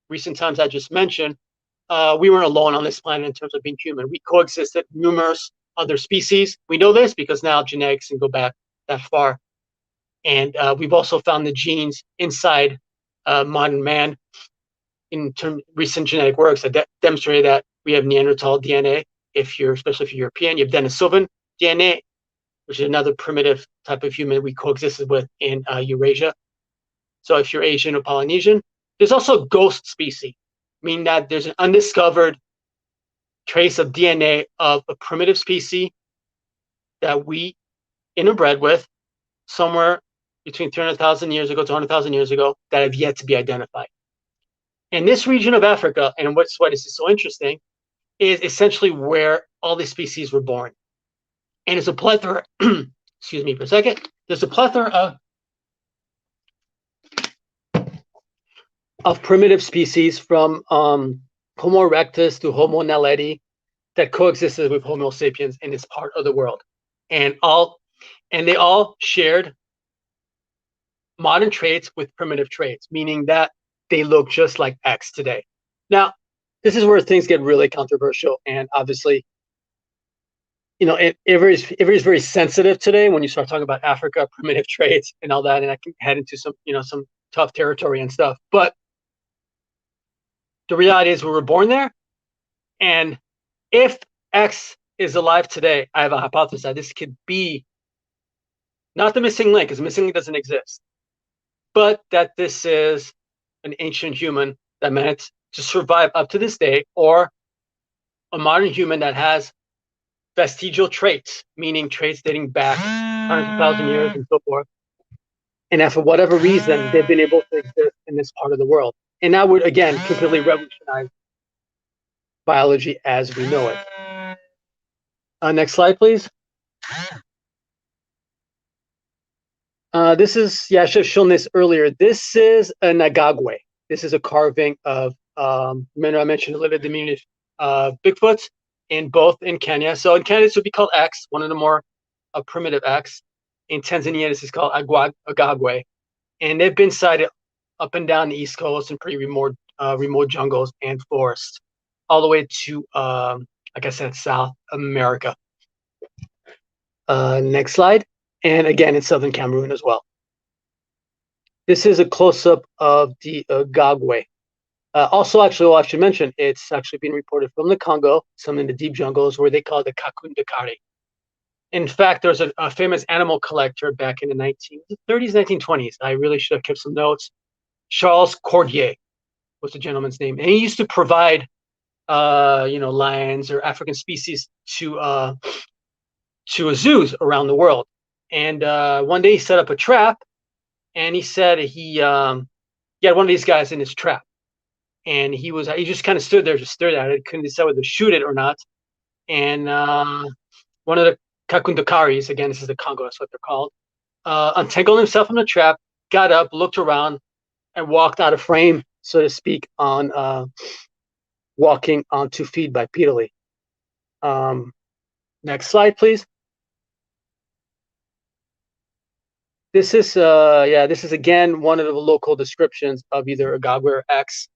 recent times I just mentioned, we weren't alone on this planet in terms of being human. We coexisted with numerous other species. We know this because now genetics can go back that far. And we've also found the genes inside modern man in recent genetic works that demonstrate that we have Neanderthal DNA, especially if you're European. You have Denisovan DNA, which is another primitive type of human we coexisted with in Eurasia. So if you're Asian or Polynesian, there's also ghost species, meaning that there's an undiscovered trace of DNA of a primitive species that we interbred with somewhere between 300,000 years ago to 100,000 years ago that have yet to be identified. And this region of Africa, and why this is so interesting, is essentially where all these species were born. And it's a plethora, excuse me for a second, there's a plethora of primitive species from Homo erectus to Homo naledi that coexisted with Homo sapiens in this part of the world. And they all shared modern traits with primitive traits, meaning that they look just like X today. Now, this is where things get really controversial, and obviously, everybody's very sensitive today when you start talking about Africa, primitive traits, and all that, and I can head into some tough territory and stuff. But the reality is, we were born there, and if X is alive today, I have a hypothesis that this could be not the missing link, because the missing link doesn't exist, but that this is an ancient human that managed to survive up to this day, or a modern human that has vestigial traits, meaning traits dating back hundreds of thousand years and so forth. And that for whatever reason, they've been able to exist in this part of the world. And that would, again, completely revolutionize biology as we know it. Next slide, please. This is, I should have shown this earlier. This is a Nagaguei. This is a carving of, remember I mentioned a little diminutive Bigfoots in Kenya. So in Kenya, this would be called X, one of the more primitive X. In Tanzania, this is called Agagwe. And they've been sighted up and down the East Coast in pretty remote jungles and forests, all the way to, like I said, South America. Next slide. And again, in southern Cameroon as well. This is a close-up of the Agagwe. Also, actually, I should mention, it's actually been reported from the Congo, some in the deep jungles, where they call it the Kakundakari. In fact, there's a famous animal collector back in the 1930s, 1920s. I really should have kept some notes. Charles Cordier was the gentleman's name. And he used to provide, lions or African species to zoos around the world. And one day he set up a trap, and he said he had one of these guys in his trap. And he just kind of stood there, just stared at it, couldn't decide whether to shoot it or not. And one of the Kakundakaris, again, this is the Congo, that's what they're called, untangled himself from the trap, got up, looked around, and walked out of frame, so to speak, on walking on 2 feet bipedally. Next slide, please. This is again one of the local descriptions of either Agagwe or X.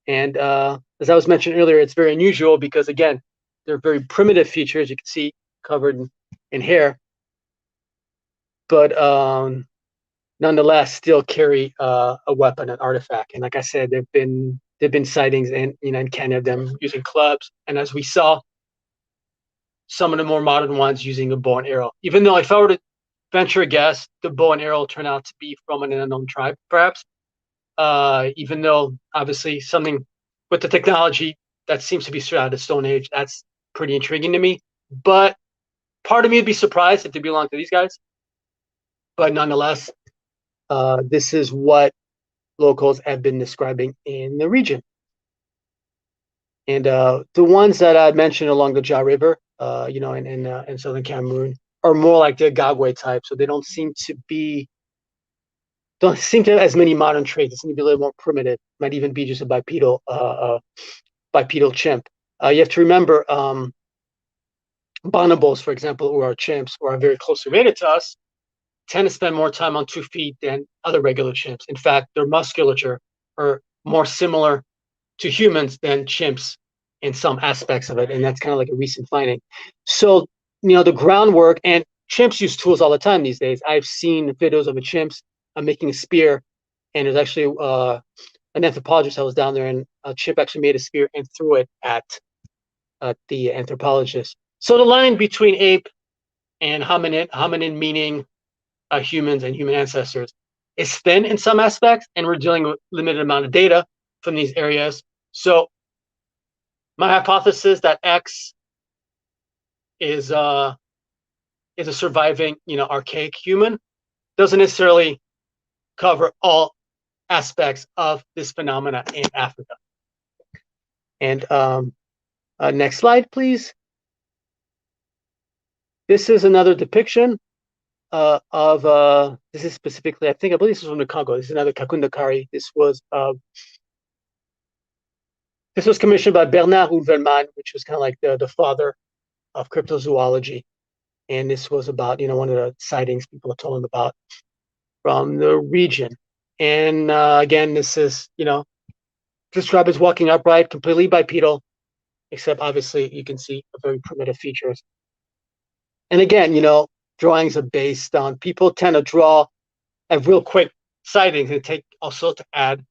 And as I was mentioning earlier, it's very unusual because, again, they're very primitive features. You can see covered in hair, but nonetheless still carry a weapon, an artifact. And like I said, there've been sightings in Kenya of them using clubs, and as we saw, some of the more modern ones using a bow and arrow. Even though if I were to venture a guess, the bow and arrow turn out to be from an unknown tribe, perhaps. Even though obviously something with the technology that seems to be straight out of the Stone Age, that's pretty intriguing to me. But part of me would be surprised if they belong to these guys. But nonetheless, this is what locals have been describing in the region. And the ones that I mentioned along the Ja River, in southern Cameroon, are more like the Agagwe type. So they don't seem to have as many modern traits. They seem to be a little more primitive. Might even be just a bipedal chimp. You have to remember, bonobos, for example, who are chimps, who are very closely related to us, tend to spend more time on 2 feet than other regular chimps. In fact, their musculature are more similar to humans than chimps in some aspects of it, and that's kind of like a recent finding. So, the groundwork, and chimps use tools all the time these days. I've seen videos of a chimp making a spear, and there's actually an anthropologist that was down there, and a chimp actually made a spear and threw it at the anthropologist. So the line between ape and hominin meaning humans and human ancestors, is thin in some aspects, and we're dealing with limited amount of data from these areas. So my hypothesis that X is a surviving, archaic human doesn't necessarily cover all aspects of this phenomena in Africa. And next slide, please. This is another depiction of this is specifically, I believe this was from the Congo. This is another Kakundakari. This was commissioned by Bernard Houvelman, which was kind of like the father of cryptozoology. And this was about, one of the sightings people have told him about from the region. And again, this is, described as walking upright, completely bipedal, except obviously you can see very primitive features. And again, drawings are based on, people tend to draw at real quick sightings and take also to add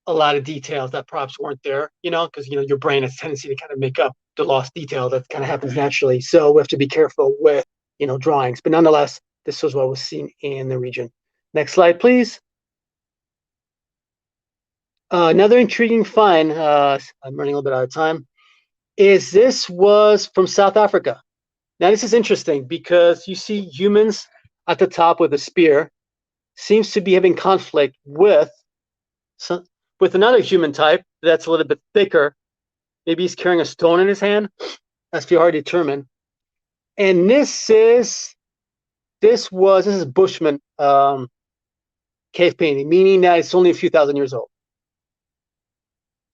a lot of details that perhaps weren't there, because, your brain has a tendency to kind of make up the lost detail that kind of happens naturally. So we have to be careful with, drawings. But nonetheless, this was what was seen in the region. Next slide, please. Another intriguing find, I'm running a little bit out of time, is this was from South Africa. Now, this is interesting because you see humans at the top with a spear, seems to be having conflict with another human type that's a little bit thicker. Maybe he's carrying a stone in his hand. That's very hard to determine. And this is Bushman cave painting, meaning that it's only a few thousand years old.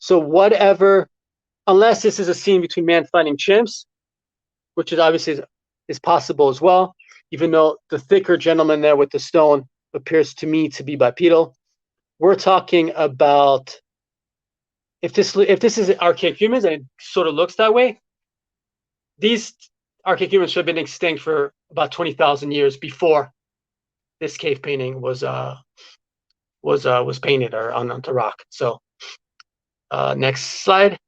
So whatever, unless this is a scene between man fighting chimps, which is obviously is possible as well, even though the thicker gentleman there with the stone appears to me to be bipedal. We're talking about, if this is archaic humans, and it sort of looks that way, these archaic humans should have been extinct for about 20,000 years before this cave painting was painted or onto rock. So next slide.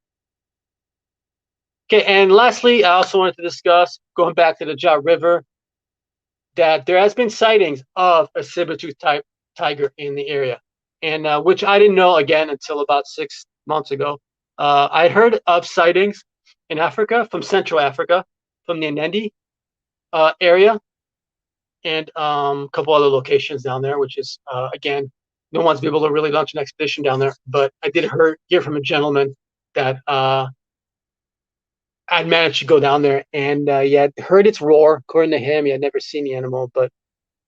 Okay, and lastly, I also wanted to discuss, going back to the Ja River, that there has been sightings of a saber-toothed type tiger in the area, and which I didn't know, again, until about 6 months ago. I heard of sightings in Africa, from Central Africa, from the Ndendi area, and a couple other locations down there, which is, again, no one's been able to really launch an expedition down there, but I did hear from a gentleman that I'd managed to go down there, and he had heard its roar. According to him, he had never seen the animal, but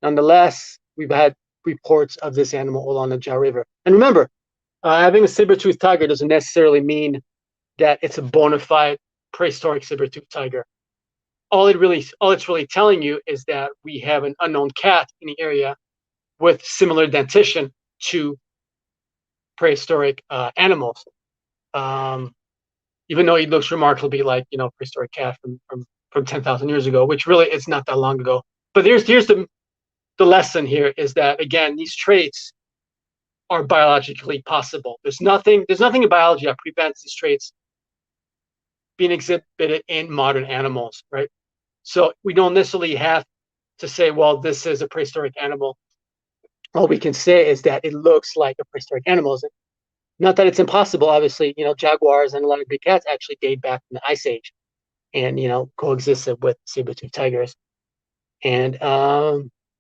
nonetheless, we've had reports of this animal along the Ja River. And remember, having a saber-toothed tiger doesn't necessarily mean that it's a bona fide prehistoric saber-toothed tiger. All it's really telling you is that we have an unknown cat in the area with similar dentition to prehistoric animals. Even though he looks remarkably like, prehistoric cat from 10,000 years ago, which really is not that long ago. But here's the lesson here is that, again, these traits are biologically possible. There's nothing in biology that prevents these traits being exhibited in modern animals, right? So we don't necessarily have to say, well, this is a prehistoric animal. All we can say is that it looks like a prehistoric animal. Not that it's impossible. Obviously, jaguars and a lot of big cats actually date back from the Ice Age, and coexisted with saber-toothed tigers. And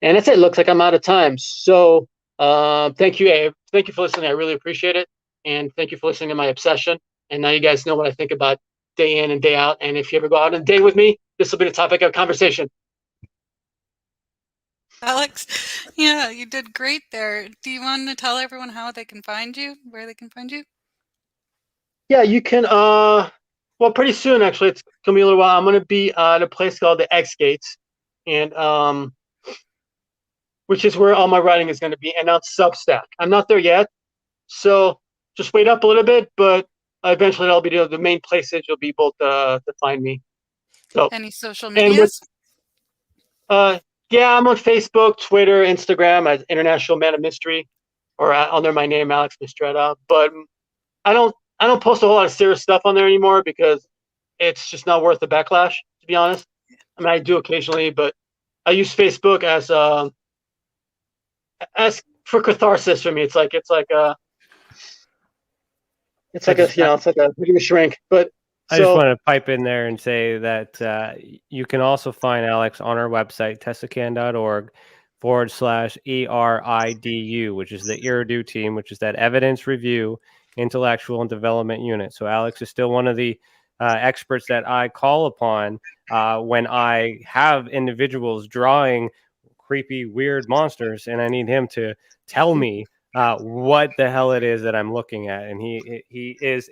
that's it. Looks like I'm out of time. So thank you, Abe. Thank you for listening. I really appreciate it, and thank you for listening to my obsession. And now you guys know what I think about day in and day out. And if you ever go out on a date with me, this will be the topic of conversation. Alex, yeah, you did great there. Do you want to tell everyone how they can find you, where they can find you? Yeah, you can, well, pretty soon, actually. It's going to be a little while. I'm going to be at a place called the X Gates, and which is where all my writing is going to be, and on Substack. I'm not there yet, so just wait up a little bit, but eventually that'll be the main places you'll be able to find me. So, any social medias? Yeah, I'm on Facebook, Twitter, Instagram as International Man of Mystery, or under my name, Alex Mistretta. But I don't post a whole lot of serious stuff on there anymore because it's just not worth the backlash, to be honest. I mean, I do occasionally, but I use Facebook as for catharsis for me. It's like a shrink. But I just want to pipe in there and say that you can also find Alex on our website, tessacan.org, /ERIDU, which is the IRIDU team, which is that Evidence Review Intellectual and Development Unit. So Alex is still one of the experts that I call upon when I have individuals drawing creepy, weird monsters, and I need him to tell me what the hell it is that I'm looking at. And he is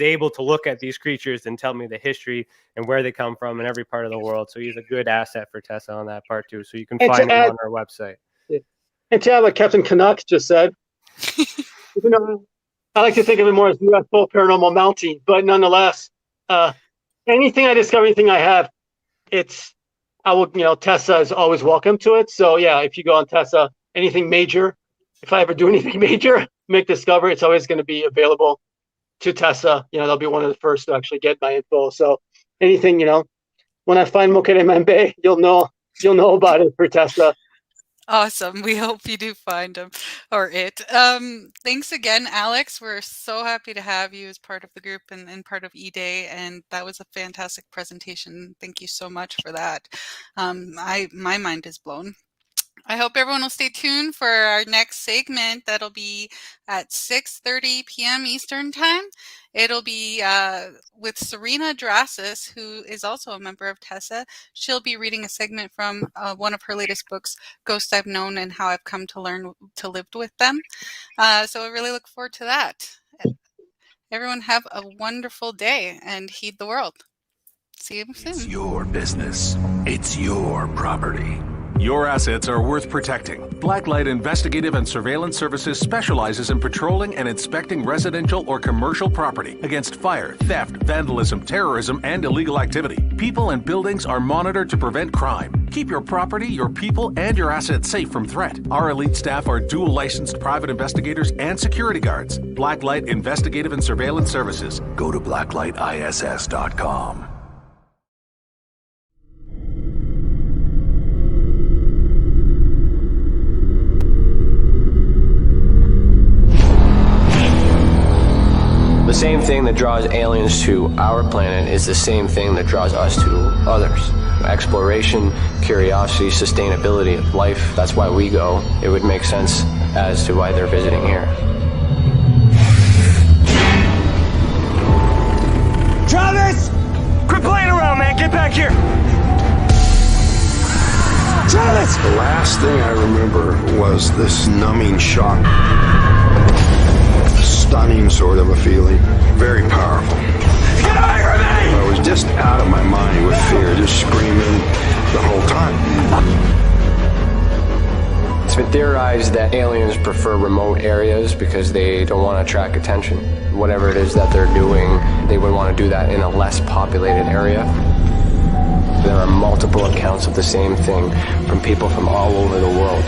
able to look at these creatures and tell me the history and where they come from in every part of the world. So he's a good asset for Tessa on that part too. So you can find him on our website. And to add what Captain Canuck just said, I like to think of it more as UFO paranormal mounting, but nonetheless, anything I discover, anything I have, Tessa is always welcome to it. So yeah, if you go on Tessa, anything major, if I ever do anything major, make discovery, it's always going to be available to Tessa. They'll be one of the first to actually get my info. So anything, when I find Mokere Membe, you'll know about it for Tessa. Awesome. We hope you do find him or it. Thanks again, Alex. We're so happy to have you as part of the group and part of E-Day. And that was a fantastic presentation. Thank you so much for that. My mind is blown. I hope everyone will stay tuned for our next segment. That'll be at 6:30 p.m. Eastern Time. It'll be with Serena Drassis, who is also a member of Tessa. She'll be reading a segment from one of her latest books, Ghosts I've Known and How I've Come to Learn to Live with Them. So I really look forward to that. Everyone have a wonderful day and heed the world. See you soon. It's your business. It's your property. Your assets are worth protecting. Blacklight Investigative and Surveillance Services specializes in patrolling and inspecting residential or commercial property against fire, theft, vandalism, terrorism, and illegal activity. People and buildings are monitored to prevent crime. Keep your property, your people, and your assets safe from threat. Our elite staff are dual licensed private investigators and security guards. Blacklight Investigative and Surveillance Services. Go to blacklightiss.com. The same thing that draws aliens to our planet is the same thing that draws us to others. Exploration, curiosity, sustainability of life. That's why we go. It would make sense as to why they're visiting here. Travis! Quit playing around, man. Get back here. Travis! The last thing I remember was this numbing shock. Stunning sort of a feeling. Very powerful. Get away from me! I was just out of my mind with fear, just screaming the whole time. It's been theorized that aliens prefer remote areas because they don't want to attract attention. Whatever it is that they're doing, they would want to do that in a less populated area. There are multiple accounts of the same thing from people from all over the world.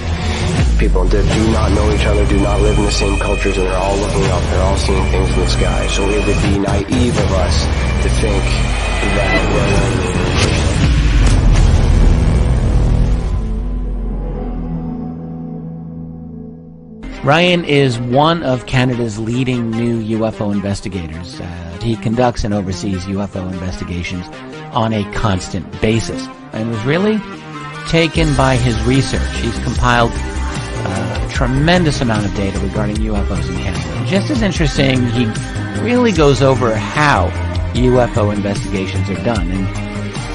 People that do not know each other, do not live in the same cultures, and they're all looking up, they're all seeing things in the sky. So it would be naive of us to think that Ryan is one of Canada's leading new UFO investigators. He conducts and oversees UFO investigations on a constant basis and was really taken by his research. He's compiled a tremendous amount of data regarding UFOs in Canada. And just as interesting, he really goes over how UFO investigations are done and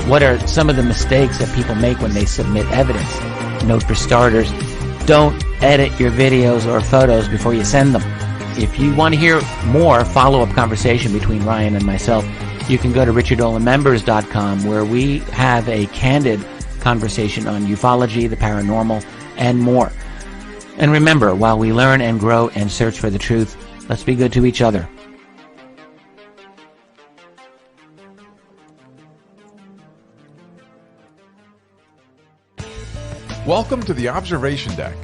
what are some of the mistakes that people make when they submit evidence. Note for starters, don't edit your videos or photos before you send them. If you want to hear more follow-up conversation between Ryan and myself, you can go to richardolanmembers.com, where we have a candid conversation on ufology, the paranormal, and more. And remember, while we learn and grow and search for the truth, let's be good to each other. Welcome to the Observation Deck,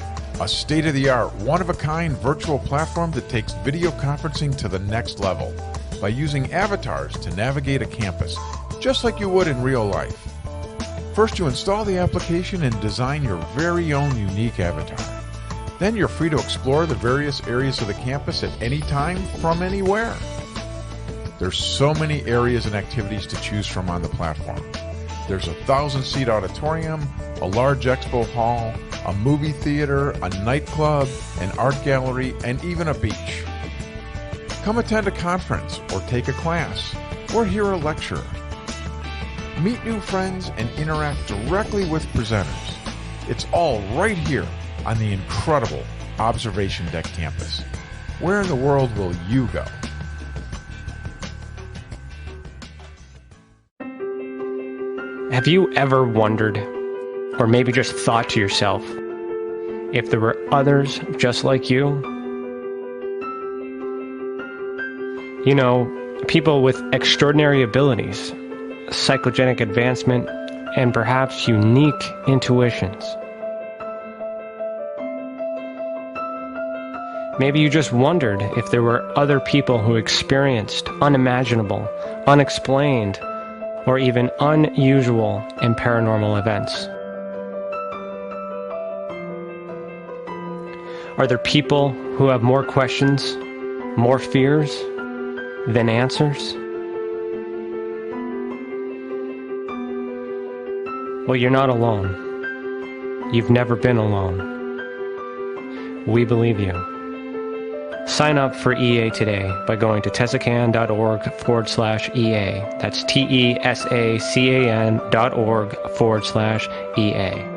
a state-of-the-art, one-of-a-kind virtual platform that takes video conferencing to the next level by using avatars to navigate a campus, just like you would in real life. First, you install the application and design your very own unique avatar. Then you're free to explore the various areas of the campus at any time from anywhere. There's so many areas and activities to choose from on the platform. There's a 1,000-seat auditorium, a large expo hall, a movie theater, a nightclub, an art gallery, and even a beach. Come attend a conference or take a class or hear a lecture. Meet new friends and interact directly with presenters. It's all right here on the incredible Observation Deck campus. Where in the world will you go? Have you ever wondered, or maybe just thought to yourself, if there were others just like you? You know, people with extraordinary abilities, psychogenic advancement, and perhaps unique intuitions. Maybe you just wondered if there were other people who experienced unimaginable, unexplained, or even unusual and paranormal events. Are there people who have more questions, more fears than answers? Well, you're not alone. You've never been alone. We believe you. Sign up for EA today by going to tesacan.org/EA. That's TESACAN.org/EA.